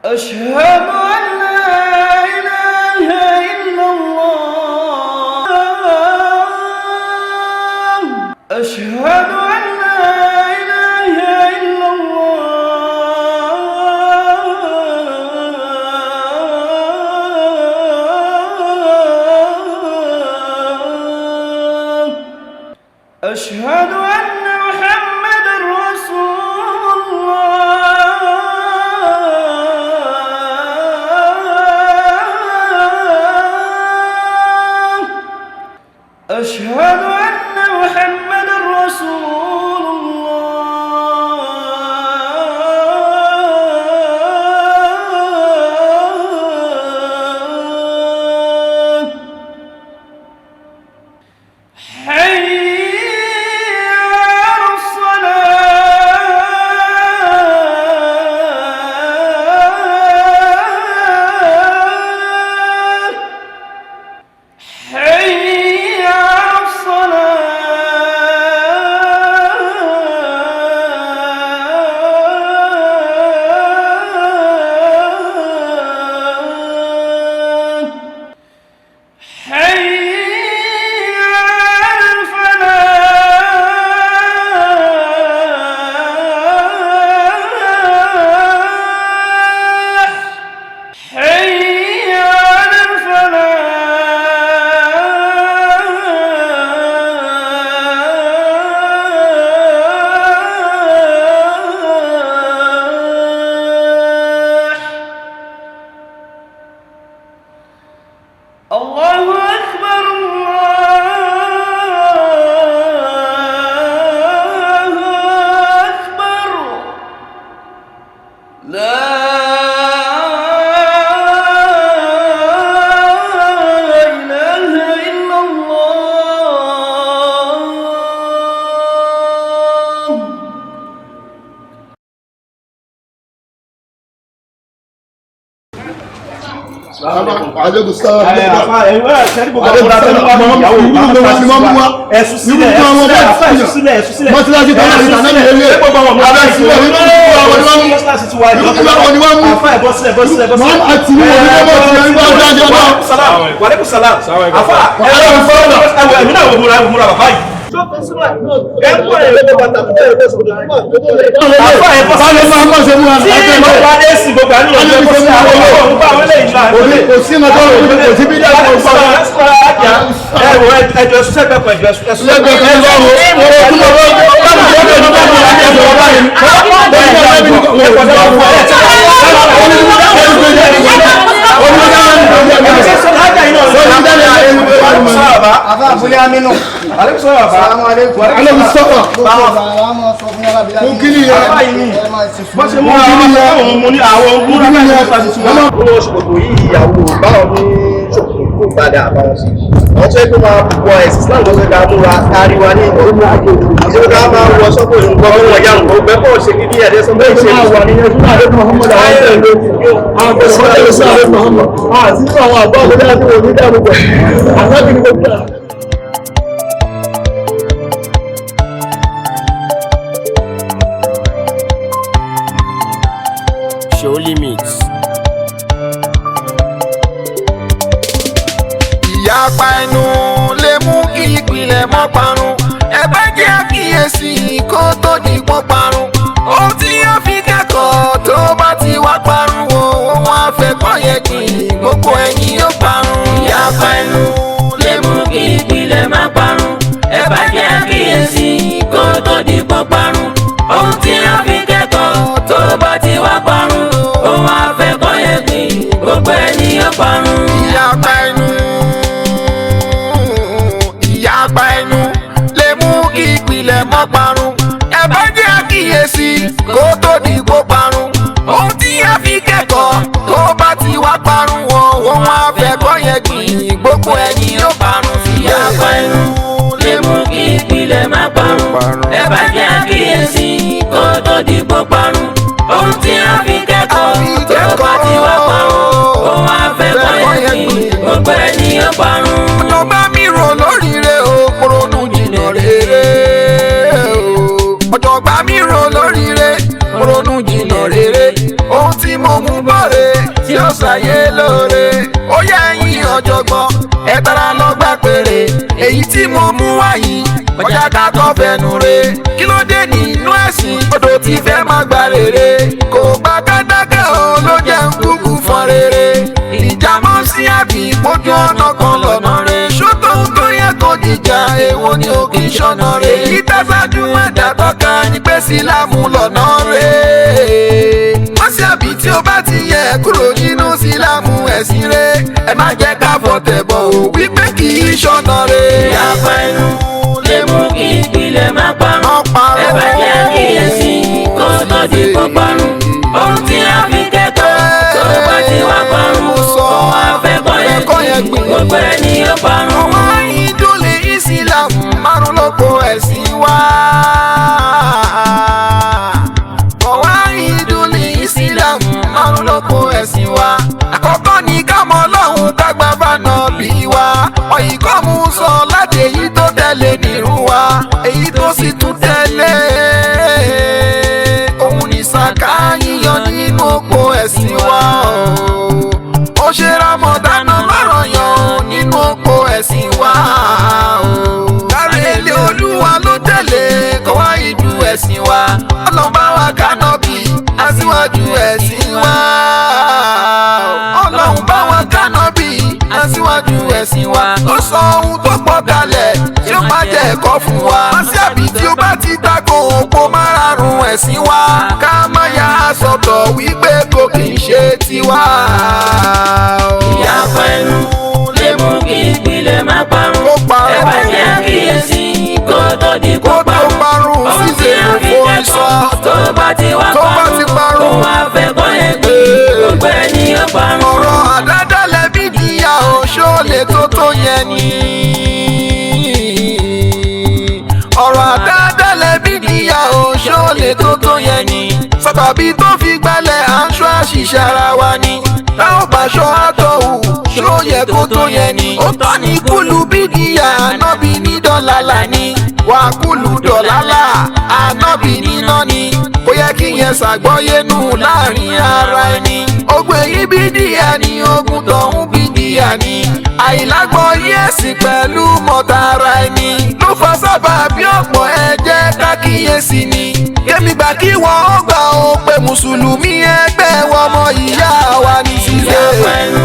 أشهد أن لا إله إلا الله أشهد أن لا إله إلا الله أشهد أن محمدا رسول الله أشهد أن محمدا رسول الله حي Aleykum salaam. Sẹ́ni gbogbo àwọn ọ̀rọ̀ àtẹnuwá ní ìyàwó ẹ̀sùn sílẹ̀ mọ́tíláṣí tó wà ní ìtànà ìrẹ́lẹ̀ gbogbo àwọn ọmọ ìsìnkú mọ́tíláṣí tí wà ní àfá ẹ̀bọ́ sílẹ̀ wàlékún sàlám àfá ẹ̀mí náà wò múra bàbá yìí àwọn tó ẹgbẹ́ máa wọ ẹ̀sìn Islam tó ṣẹ̀dá múra káríwá ní ìlú àti ó ká máa wọ sọ́kò ìrùngbọ́n fún ọjà nǹkan ọgbẹ́ pọ̀ ṣe kí ní ẹ̀dẹ́ sọ bẹ́ẹ̀ ṣe wà ní ẹ̀sùn ààrẹ Muhammad àwọn ẹ̀sẹ̀ ìlú àwọn ọ̀sán ẹ̀sùn ààrẹ Muhammad àti nínú àwọn àgbà ọmọdé àti òní dárúkọ àgbàbí ní gbogbo Show limits. Ìyapa ẹnu lè mú kí ìpìlẹ̀ mọ́ parun. Ẹ bá jẹ́ àkíyèsí kó tó di pọ́ parun. Ohun tí yóò fi kẹ́kọ̀ọ́ tó bá ti wá parun o, ohun àfẹ́kọ́ yẹ kí gbogbo ẹ̀yin yóò parun. Ìyapa ẹnu lè mú kí ìpìlẹ̀ má parun. Ẹ bá jẹ́ àkíyèsí kó tó di pọ́ parun. Ohun tí yóò fi kẹ́kọ̀ọ́ tó bá ti wá parun. Ohun àfẹ́kọ́ yẹ kí gbogbo ẹ̀yin yóò parun. Ìyapa ẹnu lè mú kí ìpìlẹ̀ mọ́ parun. Ẹ bá jẹ́ àkíyèsí kó tó di pọ́ parun. Ohun tí a fi kẹ́kọ̀ọ́ tó bá ti wá parun o, ohun àfẹ́kọ́ yẹ kí gbogbo ẹ̀yin yóò parun. Ìyapa ẹnu lè mú kí ìpìlẹ̀ má parun. Ẹ bá jẹ́ àkíyèsí kó tó di pọ́ parun. Ohun tí a fi kẹ́kọ̀ọ́ tó bá ti wá parun. Ohun àfẹ́kọ́ yẹ kí gbogbo ẹ̀yin yóò parun. Ọjọ́gbá mi rò lóríire o, ronú jìnnà rere o. Ọjọ́gbá mi rò lóríire, ronú jìnnà rere. Ohun tí mo mú bọ̀rẹ̀ tí ó ṣàyé lóore. Ó yẹ ẹ̀yin ọ̀jọ̀gbọ́n, ẹ tara lọ gbà péré. Èyí tí mo mú wáyé, ọjà ká kọ́ fẹnu re. Kí ló dé nínú ẹ̀sìn? Odò ti fẹ́ máa gba rere. Kò gbà kádákẹ́ o, ló jẹ́ ń kúkú fọn rere. Ìjà mọ́ sí àbí mójú ọ̀nà kan lọ́nà rẹ̀. Ṣótó tó yẹ kó dìjà, èwo ni ò kì í ṣọ̀nà rẹ̀. Èyí tẹ́sàájú ẹ̀dá tọ́ka ní pé sílámù lọ́nà rẹ̀. Mọ́ sí àbí tí ó bá ti yẹ kúrò nínú sílámù ẹ̀sìn rẹ̀. Ẹ má jẹ́ ká fọ̀tẹ̀ bọ̀ ò wípé kì í ṣọ̀nà rẹ̀. Ìyapa ẹnu lè mú kí ìpìlẹ̀ má parun. Ẹ bá jẹ́ àkíyèsí kó tó di pọ́ parun. Ohun tí a fi kẹ́kọ̀ọ́ tó bá ti wá parun. Ohun àfẹ́kọ́ yẹ kí gbogbo ẹni yóò parun. Àwọn ìdúlé ìsìlámù márùn lóko ẹ̀sìn wa. Àwọn ìdúlé ìsìlámù márùn lóko ẹ̀sìn wa. Àkọ́kọ́ ni ká mọ Ọlọ́run ká gbà bánà bí wa. Ọ̀yìn kọ́ mú sọ láti èyí tó tẹ̀lé nírú wa. Èyí tó sì tún tẹ̀lé òun ní sàká yíyọ nínú òpó ẹ̀sìn wa. Ó ṣe Ramadan lọ́rọ̀ yan nínú òpó ẹ̀sìn wa. Kárí ilé Olúwa ló tẹ̀lé kọ́ wá ìlú ẹ̀sìn wa. Ọlọ́run bá wa kánọ́bì aṣíwájú ẹ̀sìn wa. Ọlọ́run bá wa kánọ́bì aṣíwájú ẹ̀sìn wa. Ó sọ ohun tó pọ̀ kalẹ̀ tí ó máa jẹ́ ẹ̀kọ́ fún wa. Àṣì àbí tí ó bá ti tako òpó márààrún ẹ̀sìn wa. Ká má yà á sọ̀tọ̀ wípé kò kì í ṣe tiwa. Ìyapa ẹnu lè mú kí ìpìlẹ̀ má parun. Ẹ bá jẹ́ àkíyèsí kó tó di kó parun. Ohun tí a fi kẹ́kọ̀ọ́ tó bá ti wá parun. Ohun àfẹ́kọ́ yẹ kí gbogbo ẹni yóò parun. Ọ̀rọ̀ àdádálẹ̀ bí ìyá òṣó lè tó yẹn ni. Ọ̀rọ̀ àdádálẹ̀ bí ìyá òṣó lè tó yẹn ni. Sábàbí tó fi gbálẹ̀ aṣọ àṣìṣe ara wa ni. Táwọn bá aṣọ àtọ̀hù yẹn ni. ó tọ́ ní kúlù bídíà ànábì ní dọ̀làlà ni. wà kúlù dọ̀làlà ànábì níná ni. kò yẹ kí yẹn ṣàgbọ́yé nù láàrin ara ẹni. ogun èyí bídíà ni ogun tọ̀hún bídíà ni. àìlágbọ́yé ẹ̀sìn pẹ̀lú mọ̀tara ẹni. ló fa sábàbí ọ̀pọ̀ ẹ jẹ́ ká kíyèsí ni. kémi gbà kí wọ́n ó gbà ó pé mùsùlùmí ẹgbẹ́ wọn ọmọ ìyá wa ní Cisse. ìyá pẹ̀lú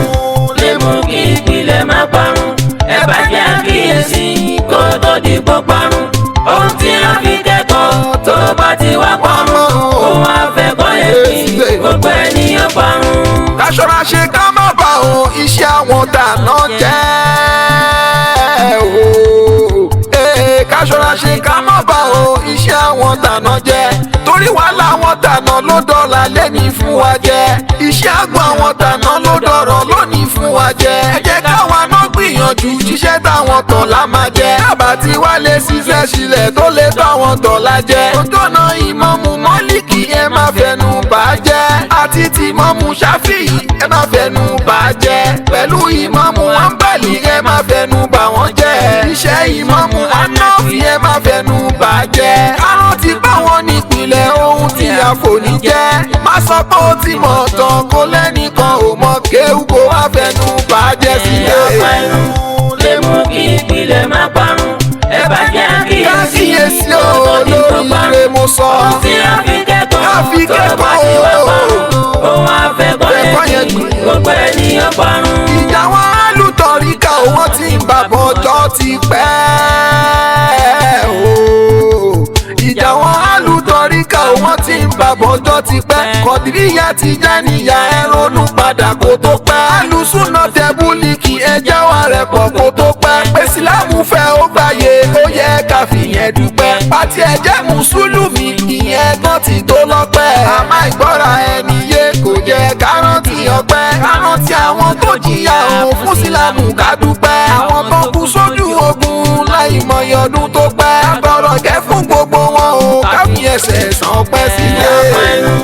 lè mú kí ìpìlẹ̀ má parun. ẹ bá jẹ́ àkíyèsí kó tó di pọ́ parun. ohun tí a fi kẹ́kọ̀ọ́ tó bá ti wá parun. òun àfẹ́kọ́ èkì gbogbo ènìyàn parun. ká ṣọ́ra ṣe ká má bà ó iṣẹ́ àwọn tàná jẹ́ o. ká ṣọ́ra ṣe ká má bà ó iṣẹ́ àwọn tàná jẹ́. torí wàhálà àwọn tàná ló dọ̀la lẹ́ni fún wa jẹ́. iṣẹ́ àgbọ̀n àwọn tàná ló dọ̀rọ̀ lónìí fún wa jẹ́. ẹ jẹ́ káwa náà gbìyànjú ṣiṣẹ́ táwọn tàn lá máa jẹ́. àbá tí wá lè ṣiṣẹ́ sílẹ̀ tó lè táwọn tàn lá jẹ́. ojú ọ̀nà ìmọ̀mù mọ́líkì ẹ má fẹnu bà jẹ́. àti tìmọ̀mù ṣáfíì ẹ má fẹnu bà jẹ́. pẹ̀lú ìmọ̀mù àǹbàlì ẹ má fẹnu bà wọ́n jẹ́. iṣẹ́ ìmọ̀mù ànáfì ẹ má fẹnu bà jẹ́. kárọ̀ ti bá wọn nípìnlẹ̀ ohun tí a fò ní jẹ́. má sọ pé ó ti mọ̀ tán kó lẹ́nìkan ò mọ̀ kéwú kó wá fẹnu bà jẹ́ sílẹ̀. ìyá pẹ̀lú lè mú kí ìpìlẹ̀ má parun. ẹ bá jẹ́ àkíyèsí kákíyèsí olóríire mo sọ. ohun tí a fi kẹ́kọ̀ọ́ tó bá ti wá parun. òun àfẹ́kọ́ èkì gbogbo ènìyàn parun. ìjà wọn alùtọ̀ríkà wọn ti ń bàbọ̀ ọjọ́ ti pẹ́ o. ìjà wọn alùtọ̀ríkà wọn ti ń bàbọ̀ ọjọ́ ti pẹ́. kọ̀dìríyà ti jẹ́ níyà ẹ ronú padà kó tó pẹ́. alùsùnà tẹ́bùlìkì ẹjẹ́ wa rẹ̀ pọ̀ kó tó pẹ́. pé sílámù fẹ́ ó gbàyè ó yẹ ká fìyẹn dúpẹ́. pàtí ẹ̀jẹ̀ mùsùlùmí ìyẹn kan ti tó lọ́pẹ́. àmọ́ ìgbọ́ra ẹni yé kò jẹ́ kárántì ọpẹ́. kárántì àwọn tó jìyà òun fún sílámù ká dúpẹ́. àwọn tó kú sójú ogun láì mọyì ọdún tó pẹ́. àbọ̀rọ̀ kẹ́ fún gbogbo wọn o ká fi ẹsẹ̀ san pẹ́ sílé. ìyá pẹ̀lú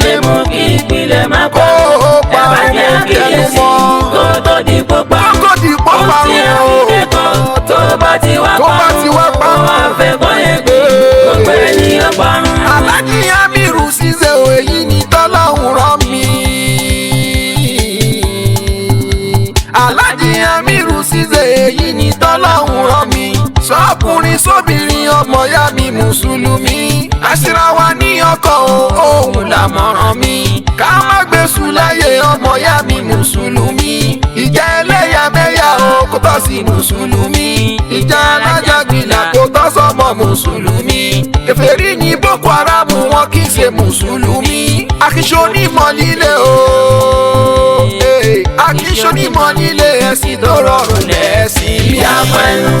lè mú kí ìpìlẹ̀ má parun. ẹ bá jẹ́ àkíyèsí kó tó di pọ́ parun. ohun tí a fi kẹ́kọ̀ọ́ tó bá ti wá parun. òun àfẹ́kọ́ èkì gbogbo ènìyàn parun. Alhaji Amir Cisse o èyí ni tọ́lọ́hún rán mi. Alhaji Amir Cisse èyí ni tọ́lọ́hún rán mi. sọ́kùnrin sóbìnrin ọmọ ya mi mùsùlùmí. àṣírà wa ní ọkọ̀ òun làmọ̀ràn mi. ká má gbèsù láyé ọmọ ya mi mùsùlùmí. ìjà ẹlẹ́yàmẹ̀yà o kò tọ́ sí mùsùlùmí. ìjà alájàgbìlà kò tọ́ sọ́mọ mùsùlùmí. kèfèrí ní Boko Haram wọn kì í ṣe mùsùlùmí. akíṣó ní mọ̀lílé o. akíṣó ní mọ̀lílé ẹ̀sìn tó rọrùn lẹ́sìn bí ìyá pẹ̀lú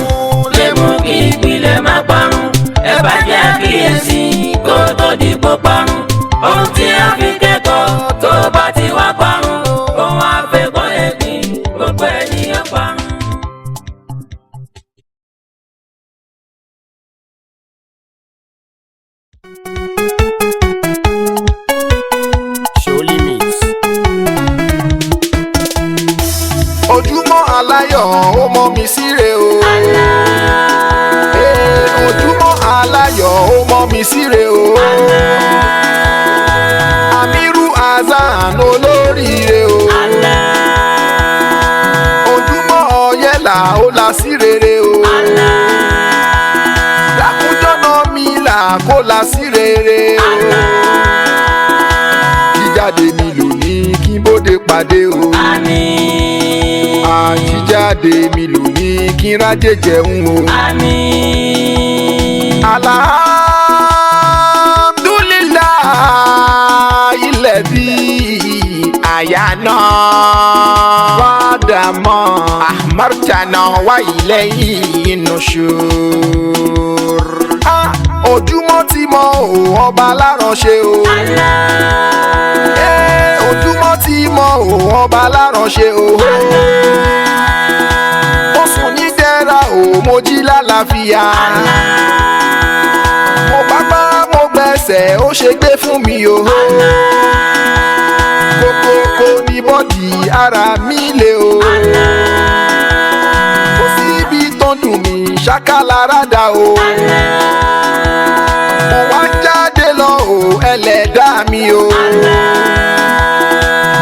lè mú kí ìpìlẹ̀ má parun. ẹ bá jẹ́ àkíyèsí kó tó di pọ́ parun. ohun tí a fi kẹ́kọ̀ọ́ tó bá ti wá parun. òun àfẹ́kọ́ èkì gbogbo ènìyàn parun. ojúmọ́ aláyọ̀ ó mọ́ mi síre o. ojúmọ́ aláyọ̀ ó mọ́ mi síre o. Amiru Hassan olóríire o. ojúmọ́ ọ̀yẹ́là ó la sí rere o. dákúnjọ́nà mi là kó la sí rere o. jíjáde mi lò ní kí n bóde pàdé o. àjíjáde mi lò ní kí n rájẹ jẹun o. alhamdulillahi ilẹ̀bí àyànà wàdàmọ́ àmọ́tànà wà ilẹ̀ yìí nushur. ojúmọ́ tí mo ọba aláránṣẹ́ o. ojúmọ́ tí mo ọba aláránṣẹ́ o. mo sùn ní dẹ́ra o mo jí lálàáfíà. mo pápá mo gbẹ̀sẹ̀ ó ṣe gbé fún mi o. kókókó ní bọ́dì ara mi le o. kálárádà o. mo wá jáde lọ o ẹlẹ́dàá mi o.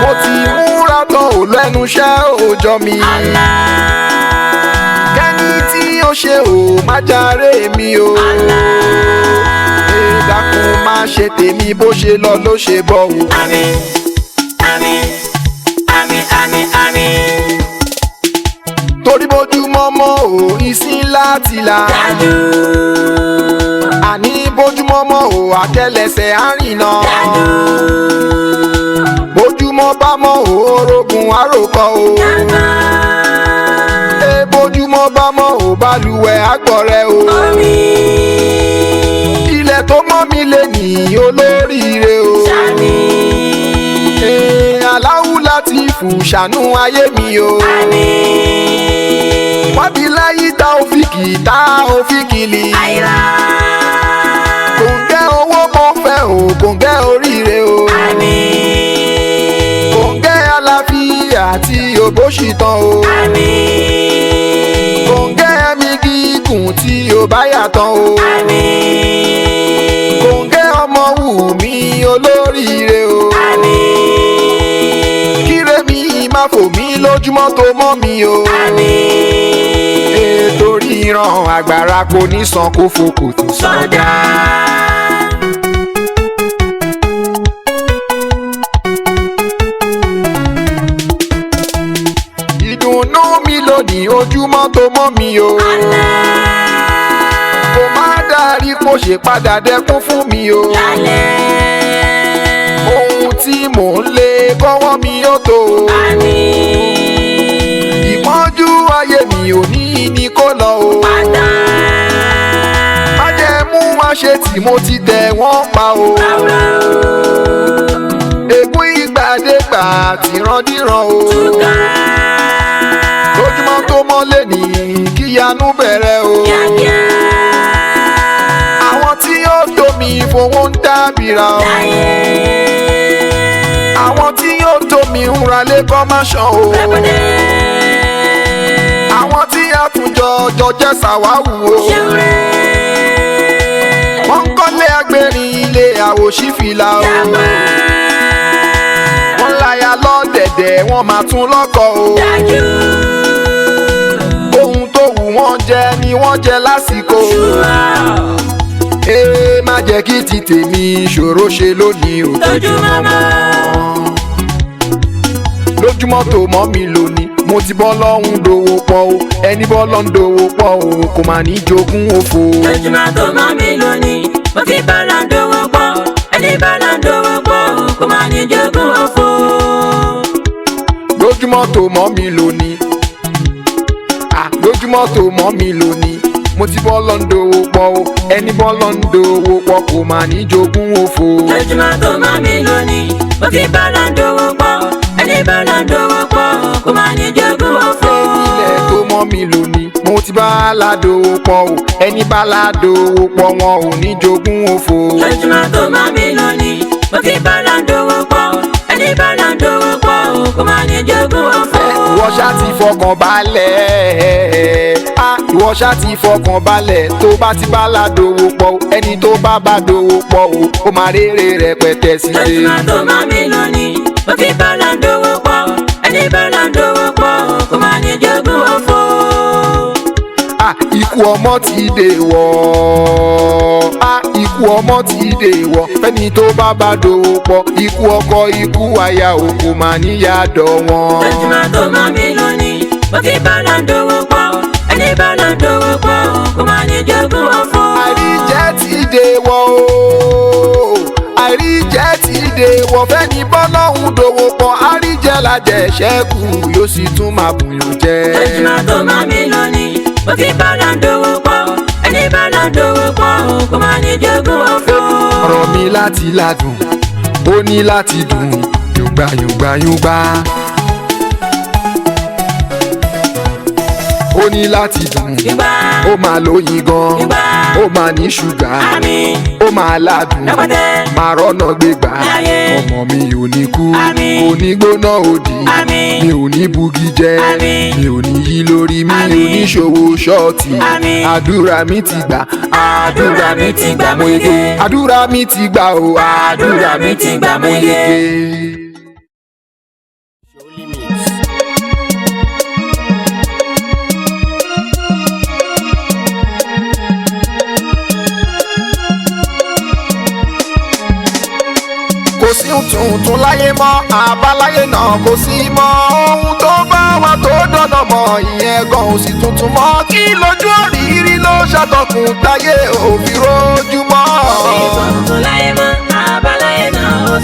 mo ti múra tán o lẹ́nu iṣẹ́ òòjọ́ mi. kẹ́ni tí ó ṣe o má jàre mi o. dákun má ṣe tèmi bó ṣe lọ ló ṣe bọ̀ o. Àmín, àmín, àmín, àmín, àmín. torí bójúmọ́mọ́ o ìsín láti là. Dájú, àní bójúmọ́mọ́ o àtẹ́lẹsẹ̀ àrìnà. dájú, bójúmọ́ bá mọ́ o orogun àròkọ o. dájú. bójúmọ́ bá mọ́ ò balùwẹ̀ àgbọ̀rẹ́ o. ilẹ̀ tó mọ́ mi lè ní olóríire o. Aláwù láti fù ṣàánú ayé mi o. wábí láyé tá òfìkì lì. kòǹgẹ́ owó mọ́ fẹ́ o kòǹgẹ́ oríire o. kòǹgẹ́ àlàáfíà àti òbóṣìtàn o. kòǹgẹ́ ẹ̀mí gígùn tí ó bá yàtọ̀ o. kòǹgẹ́ ọmọ wù mí olóríire o. kíre mi má fò mí lójúmọ́ tó mọ́ mi o. torí ìran àgbàrá kò ní san kó fokò tó sọdá. ìdùnnú mi lónìí ojúmọ́ tó mọ́ mi o. kò má dárí kó ṣe padà dẹ́kun fún mi o. ohun tí mò ń lé kọ́wọ́ mi ó tó o. ìpọ́njú ayé mi ò ní kó lọ o. má jẹ́ mú wá ṣe tí mo ti tẹ̀ wọ́n pa o. ègún ìgbàdégbà tìrandíran o. lójúmọ́ tó mọ́lé ní kíyanu bẹ̀rẹ̀ o. àwọn tí yóò tó mi fowó ń dábìrà o. àwọn tí yóò tó mi ń ralé kọ́ má ṣàn o. àwọn tí àtúnjọ jẹ́ sàwáwù o. wọ́n ń kọ́lé agbérin ilé àwòṣífìlà o. wọ́n láya lọ́dẹ̀dẹ̀ wọ́n máa tún lọ́kọ o. ohun tó wù wọ́n jẹ ni wọ́n jẹ lásìkò. má jẹ́ kí ti tèmi ṣòro ṣe lónìí o. lójúmọ́ tó mọ́ mi lónìí mo ti bọ́ lọ́hún dòwò pọ̀ o. ẹni bọ́ lọ́hún dòwò pọ̀ o kò má ní jogún òfò. lójúmọ́ tó mọ́ mi lónìí mo ti bọ́ lọ́hún dòwò pọ̀ o. ẹni bọ́ lọ́hún dòwò pọ̀ o kò má ní jogún òfò. lójúmọ́ tó mọ́ mi lónìí lójúmọ́ tó mọ́ mi lónìí mo ti bọ́ lọ́hún dòwò pọ̀ o. ẹni bọ́ lọ́hún dòwò pọ̀ kò má ní jogún òfò. lójúmọ́ tó mọ́ mi lónìí mo ti bọ́ lọ́hún dòwò pọ̀ o. ẹni bọ́ lọ́hún dòwò pọ̀ o kò má ní jogún òfò. ilẹ̀ tó mọ́ mi lónìí mo ti bá aládòwò pọ̀ o. ẹni bá aládòwò pọ̀ wọn ò ní jogún òfò. lójúmọ́ tó mọ́ mi lónìí mo ti bọ́ lọ́hún dòwò pọ̀ o. ẹni bọ́ lọ́hún dòwò pọ̀ o kò má ní jogún òfò. ìwọ ṣá ti fọkàn balẹ̀ ìwọ ṣá ti fọkàn balẹ̀ tó bá ti bá aládòwò pọ̀ o. ẹni tó bá bá dòwò pọ̀ o ó máa rere rẹpẹtẹ sí i. lójúmọ́ tó mọ́ mi lónìí mo ti bọ́ lọ́hún dòwò pọ̀ o. ẹni bọ́ lọ́hún dòwò pọ̀ o kò má ní jogún òfò. ikú ọmọ ti dè wọ̀ ikú ọmọ ti dè wọ̀ fẹ́ni tó bá bá dòwò pọ̀. ikú ọkọ ikú aya ò kò má níyà dọ̀ wọn. lójúmọ́ tó mọ́ mi lónìí mo ti bọ́ lọ́hún dòwò pọ̀ o. ẹni bọ́ lọ́hún dòwò pọ̀ o kò má ní jogún òfò. àìríjẹ́ ti dè wọ̀ o àìríjẹ́ ti dè wọ̀ fẹ́ni bọ́ lọ́hún dòwò pọ̀. àríjẹ́ lajẹ̀ ṣẹ́kù yóò sì tún máa bùyàn jẹ. lójúmọ́ tó mọ́ mi lónìí mo ti bọ́ lọ́hún dòwò pọ̀ o. ẹni bọ́ lọ́hún dòwò pọ̀ o kò má ní jogún òfò. ọ̀rọ̀ mi láti ládùn ó ní láti dùn yùngbà yùngbà yùngbà. ó ní láti dùn ó máa lóyin gan ó máa ní ṣúgà ó máa ládùn máa rọ́nà gbégbá ọmọ mi ò ní kú kò ní gbóná òdì mi ò ní bugi jẹ mi ò ní yí lórí mi ò ní ṣòwò ṣọ́ọ̀tì àdúrà mi ti gbà àdúrà mi ti gbà mo yege àdúrà mi ti gbà o àdúrà mi ti gbà mo yege. kò sí tuntun láyé mọ́ àbáláyé náà kò sí mọ́ ohun tó bá wà tó dọ̀nà mọ́ ìyẹn gan ò sí tuntun mọ́ kí lójú òrìrì ló ṣàtọkùn táyé òfin rojú mọ́. kò sí tuntun láyé mọ́ àbáláyé náà kò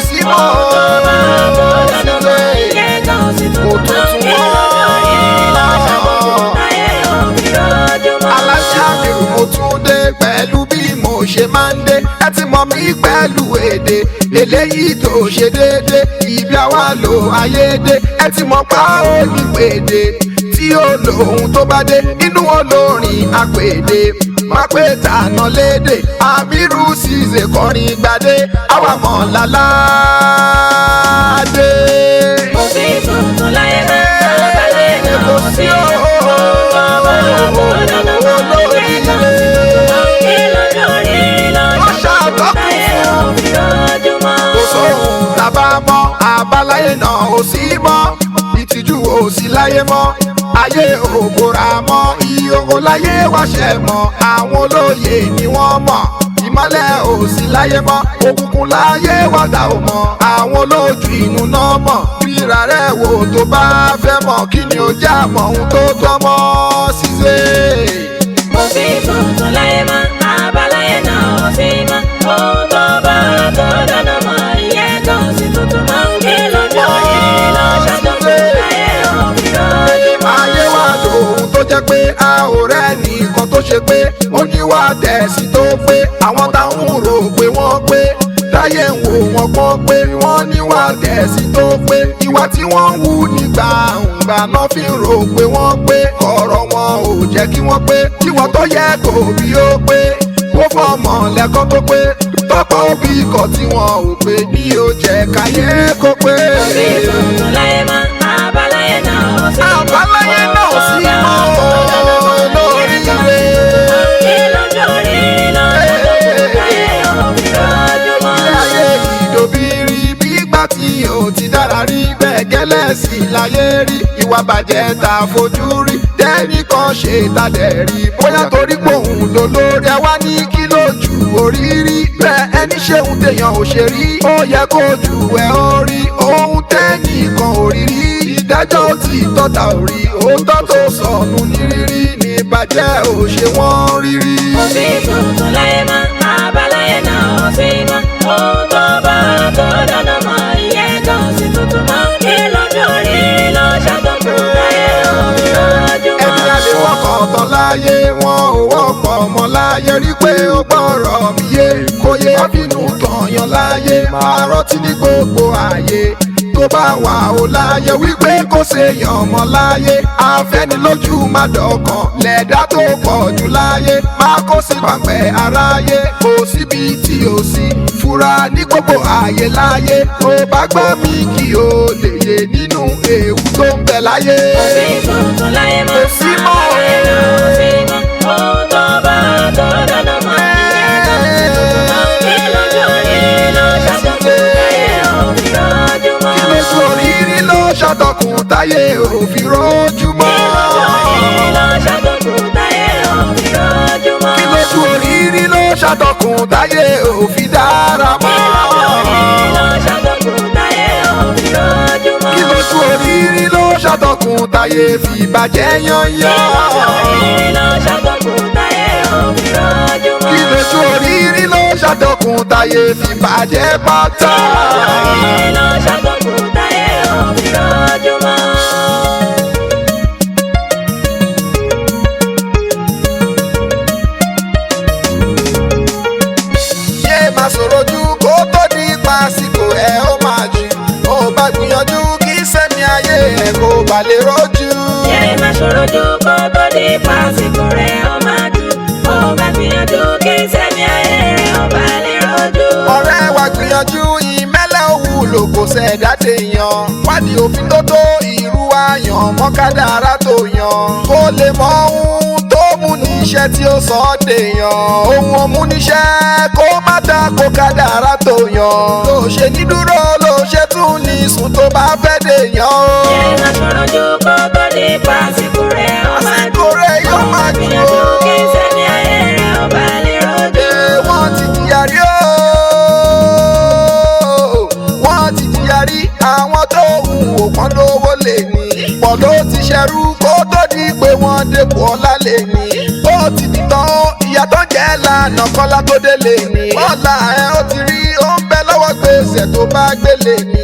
sí mọ́ ohun tó bá wà tó dọ̀nà mọ́ ìyẹn gan ò sí tuntun mọ́ kí lójú òrìrì ló ṣàtọkùn táyé òfin rojú mọ́. Alhaji Amir mo tún dé pẹ̀lú bí mo ṣe máa ń dé ẹ ti mọ̀ mí pẹ̀lú èdè eléyìí tó ṣe déédé ibi àwa lo ayédè ẹ ti mọ̀ pa ó ní pèdè tí ó lòun tó bá dé nínú olórin àpèdè má pé tànà lédè Amir Cisse kọrin gbadé àwa mọ̀ láládé. kò sí tuntun láyé mọ́ àbáláyé náà kò sí ohun tó bá wà tó dọ̀nà mọ́ ìyẹn gan ò sí tuntun mọ́ kí lójú òrìrì ló ṣàtọkùn táyé òfin rojú mọ́. kò sóhun tàbá mọ́ àbáláyé náà ò sí mọ́ ìtìjú ò sí láyé mọ́ ayé òbòrà mọ́ ìhòòhò láyé wáṣẹ mọ́ àwọn olóye ni wọ́n mọ̀ ìmọ́lẹ̀ ò sí láyé mọ́ òkùnkùn láyé wàdà ò mọ̀ àwọn olójú inú náà mọ̀ fìrà rẹ̀ wò tó bá fẹ́ mọ̀ kí ni ó já mọ̀ ohun tó tọ́ mọ́ Cisse. kò sí tuntun láyé mọ́ àbáláyé náà kò sí mọ́ ohun tó bá tó dọ̀nà mọ́ ìyẹn gan ò sí tuntun mọ́ kí lójú òrìrì ló ṣàtọkùn táyé òfin rojú mọ́. ayé wa lòun tó jẹ́ pé a ò rẹ́ nìkan tó ṣe pé ó níwà tẹ̀sí tó pé àwọn táwọn rò pé wọ́n pé táyé ń wò wọ́n pọ́n pé wọ́n níwà tẹ̀sí tó pé ìwà tí wọ́n ń wù nígbà ǹgbà náà fi ń rò pé wọ́n pé ọ̀rọ̀ wọn ò jẹ́ kí wọ́n pé ìwọ tó yẹ kó bí ó pé ó fọmọ lẹ́kọ́ tó pé tọ́pọ̀ òbí kọ̀ tí wọn ò pé ní ó jẹ́ káyé kó pé. kò sí tuntun láyé mọ́ àbáláyé náà kò sí mọ́ àbáláyé náà ò sí mọ́ olóríire. kí lójú òrìrì ló ṣàtọkùn táyé òfin rojú mọ́. ilé ayé ìdòbírí bí ìgbà tí ò ti dára rí bẹ́ẹ̀ gẹ́lẹ́ sí láyé rí ìwà bàjẹ́ tá a fojú rí tẹ́nìkan ṣe tàdẹ̀ rí bóyá torí pòun ló lórí àwa ní kí lójú oríire bẹ́ẹ̀ ẹni ṣéun téèyàn ò ṣe rí ó yẹ kó jù ẹ ó rí ohun tẹ́nìkan ò rí rí ìdájọ́ tí tọ́ta ò rí òótọ́ tó sọnù ní rírí ní bàjẹ́ ò ṣe wọ́n rírí. kò sí tuntun láyé mọ́ àbáláyé náà kò sí mọ́ ohun tó bá tó dọ̀nà mọ́ ìyẹn gan ò sí tuntun mọ́ kí lójú òrìrì ló ṣàtọkùn táyé òfin rojú mọ́. ẹni àlè wọ́kọ̀ tán láyé wọn ò wọ́pọ̀ ọmọ láyé rí pé ó gbọ́rọ̀ mi yé kó yé bínú tọ̀yàn láyé máa rántí ní gbogbo ààyè tó bá wà ó láyé wípé kó ṣèyàn ọmọ láyé afẹ́nilójú má dọ̀kan lẹ̀dá tó pọ̀ jù láyé má kó sí pàpẹ́ aráyé kò síbi tí ó sí fura ní gbogbo ààyè láyé ó bá gbọ́ mi kí o lè yé nínú ewu tó ń bẹ láyé. kò sí tuntun láyé mọ́ kò sí mọ́ àbáláyé náà kò sí mọ́ ohun tó bá tó dọ̀nà mọ́ ìyẹn gan ò sí tuntun mọ́ kí lójú òrìrì ló ṣàtọkùn táyé òfin rojú mọ́. kí lójú òrìrì ló ṣàtọkùn táyé òfin rojú mọ́. kí lójú òrìrì ló ṣàtọkùn táyé òfin dára mọ́. kí lójú òrìrì ló ṣàtọkùn táyé fi bàjẹ́ yányán. kí lójú òrìrì ló ṣàtọkùn táyé fi bàjẹ́ pátá. máa sọ̀rọ̀ ju kó tó di pàṣípò ẹ̀ ó máa jù ó bá gbìyànjú kí sẹ́mi ayé ẹ̀ kó bá lè rojú. Yẹ́rì máa ṣòro jù kó tó di pàṣípò rẹ̀ ó máa dùn. Ó bá gbìyànjú kí sẹ́mi ayé rẹ̀ ó bá lè rojú. ọ̀rẹ́ wa gbìyànjú ìmẹ́lẹ̀ òwúlò kò ṣẹ̀dá téèyàn. wádìí òfin tó tó irú àyàn mọ́kádàrá tó yan. kó lè mọ ohun tó mú níṣẹ́ tí ó sọ ọ́ dèèyàn. ohun òmúníṣẹ́ kó má ta kó kádàrá tó yan. ló ṣe ní dúró ló ṣe tún ní sùn tó bá fẹ́ dèèyàn. Yẹ́rì máa ṣòro jù kó tó di pàṣípò rẹ̀ ó máa àsìkò dùn. rẹ̀ yóò Ó bá máa dùn gbìyànjú ó. kí sẹ́mi ayé rẹ̀ ó bá lè rojú. wọ́n ti jìyà rí o. wọ́n ti jìyà rí àwọn tó hù òpọ́n lówó lè ní. pọ̀ ló ti ṣẹrú kó tó di pé wọ́n dépò ọlá lè ní. ó ti dìtàn ìyá tó jẹ́ lànà kọ́lá tó dé lè ní. bọ́lá ẹ̀ ó ti rí ó ń bẹ lọ́wọ́ gbèsè tó bá gbé lè ní.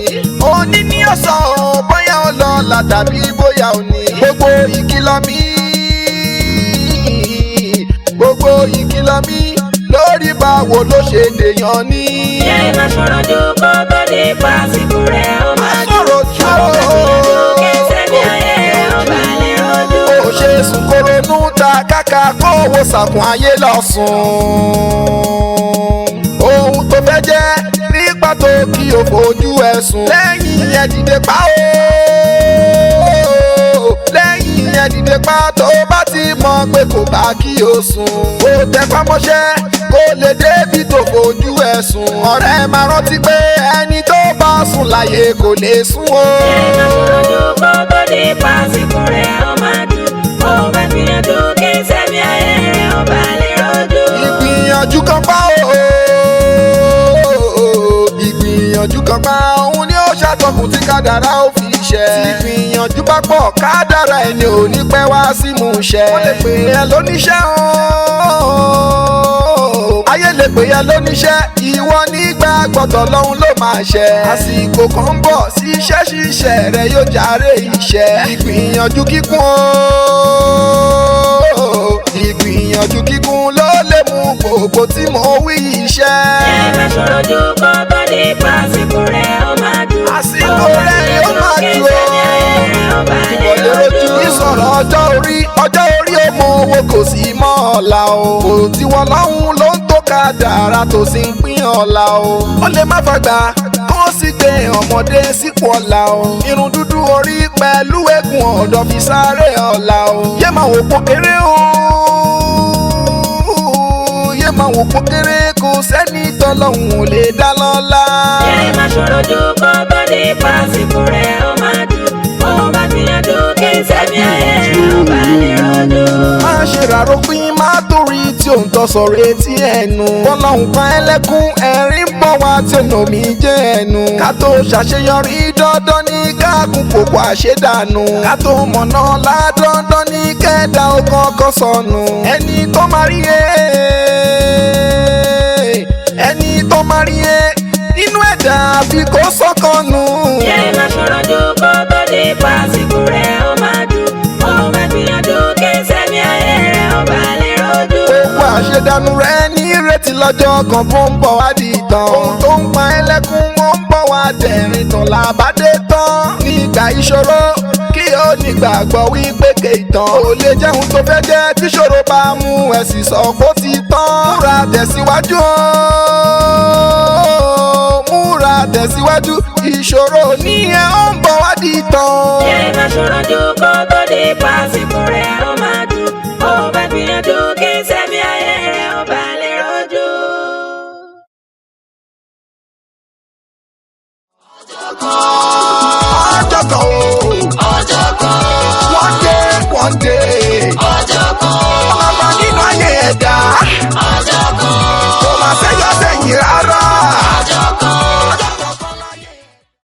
òní ní ọ̀sán o bóyá ó lọ là tàbí bóyá ò ní. gbogbo ìkìlọ̀ mi gbogbo ìkìlọ̀ mi lórí báwo ló ṣe dèèyàn ní. Yẹ́rì máa ṣòro jù kó tó di pàṣípò rẹ̀ ó máa dùn. sọ̀rọ̀ jù Ó bá gbìyànjú kí sẹ́mi ayé rẹ̀ ó bá lè rojú. ó ṣe sùn kó ronú ta káka kó wo sàkún ayé lọ sùn. ohun tó fẹ́ jẹ́ ní pàtó kí o fojú ẹ̀ sùn. lẹ́yìn yẹn dìde pa ó. lẹ́yìn yẹn dìde pa tó bá ti mọ̀ pé kò bá kí o sùn. ó tẹpá mọ́ṣẹ́ kó lè débi tó fojú ẹ̀ sùn. ọ̀rẹ́ máa rántí pé ẹni tó bá sùn láyé kò lè sùn o. Yẹ́rì máa ṣòro jù kó tó di pàṣípò rẹ̀ ó máa dùn. Ó bá gbìyànjú kí sẹ́mi ayé rẹ̀ ó bá lè rojú. ìgbìyànjú kan pa ó. ìgbìyànjú kan pa òun ni ó ṣàtọkùn tí kádàrá ó fi ṣẹ. tí ìgbìyànjú bá pọ̀ kádàrá ẹni ò ní pẹ́ wá sí mú ṣẹ. wọ́n lè pè é lóníṣẹ́ o. ayé lè pè é lóníṣẹ́ ìwọ nígbà gbọ́dọ̀ lọ́hún ló máa ṣẹ. àsìkò kan ń bọ̀ sí iṣẹ́ ṣíṣe rẹ̀ yóò jàre iṣẹ́. ìgbìyànjú kíkún o. ìgbìyànjú kíkún ló lè mú gbogbo tí mo wí iṣẹ́. Yẹ́rì máa ṣòro jù kó tó di pàṣípò rẹ̀ ó máa dùn. àsìkò rẹ̀ yóò máa Kí dùn sẹ́mi ayé ó. rẹ̀ ó bá lè ìwọlé rojú rojú. ìsọ̀rọ̀ ọjọ́ orí ó mọ owó kò sí mọ́ ọ̀la o. kò tí wọ́n lọ́hùn ló ń tó kádàrá tó sì ń pín ọ̀la o. ó lè má fagbá kó sì gbé ọmọdé sípò ọ̀la o. irun dúdú orí pẹ̀lú eégún ọ̀dọ́ fi sáré ọ̀la o. yé máa wò pọ̀ kéré o. yé máa wò pọ̀ kéré kò sẹ́ni tọ́lọ́hùn ò lè dá lọ́lá. Yẹ́rì máa ṣòro jù kó tó di pàṣípò rẹ̀ ó máa dùn. Ó bá gbìyànjú kí sẹ́mi ayé rẹ̀ ó bá lè rojú. má ṣe ràró pín má torí tí ò ń tọ́ sọ̀rọ̀ etí ẹnu. bọ́lọ́hún pa ẹlẹ́kún ẹ̀rín bọ̀ wá tí ọ̀nà mi jẹ́ ẹnu. ká tó ṣàṣeyọrí dandan ní káàkùn kòkó àṣedànù. ká tó mọ̀nà ládọ́ndọ́ ní kẹ́ẹ̀dá ọkọ̀ ọkọ̀ sọnù. ẹni tó máa rí ẹni tó máa rí nínú ẹ̀dá àfi kó sọ́kànnù. Yẹ́rì máa ṣòro jù kó tó di pàṣípò rẹ̀ ó máa dùn. Ó bá gbìyànjú kí sẹ́mi ayé rẹ̀ ó bá lè rojú. gbogbo àṣedànù rẹ ní ìrètí lọ́jọ́ kan bó ń bọ̀ wá di ìtàn. ohun tó ń pa ẹlẹ́kún ó ń bọ̀ wá dẹ̀rìn tán làbádé tán. nígbà ìṣòro kí ó nígbàgbọ́ wípé kéìtàn ò lè jẹun tó fẹ́ jẹ́ tíṣòro bá mú ẹ sì sọ kó ti tán. múra tẹ̀síwájú o. múra tẹ̀síwájú ìṣòro ní ẹ ó ń bọ̀ wá di ìtàn. Yẹ́rì máa ṣòro jù kó tó di pàṣípò rẹ̀ ó máa dùn.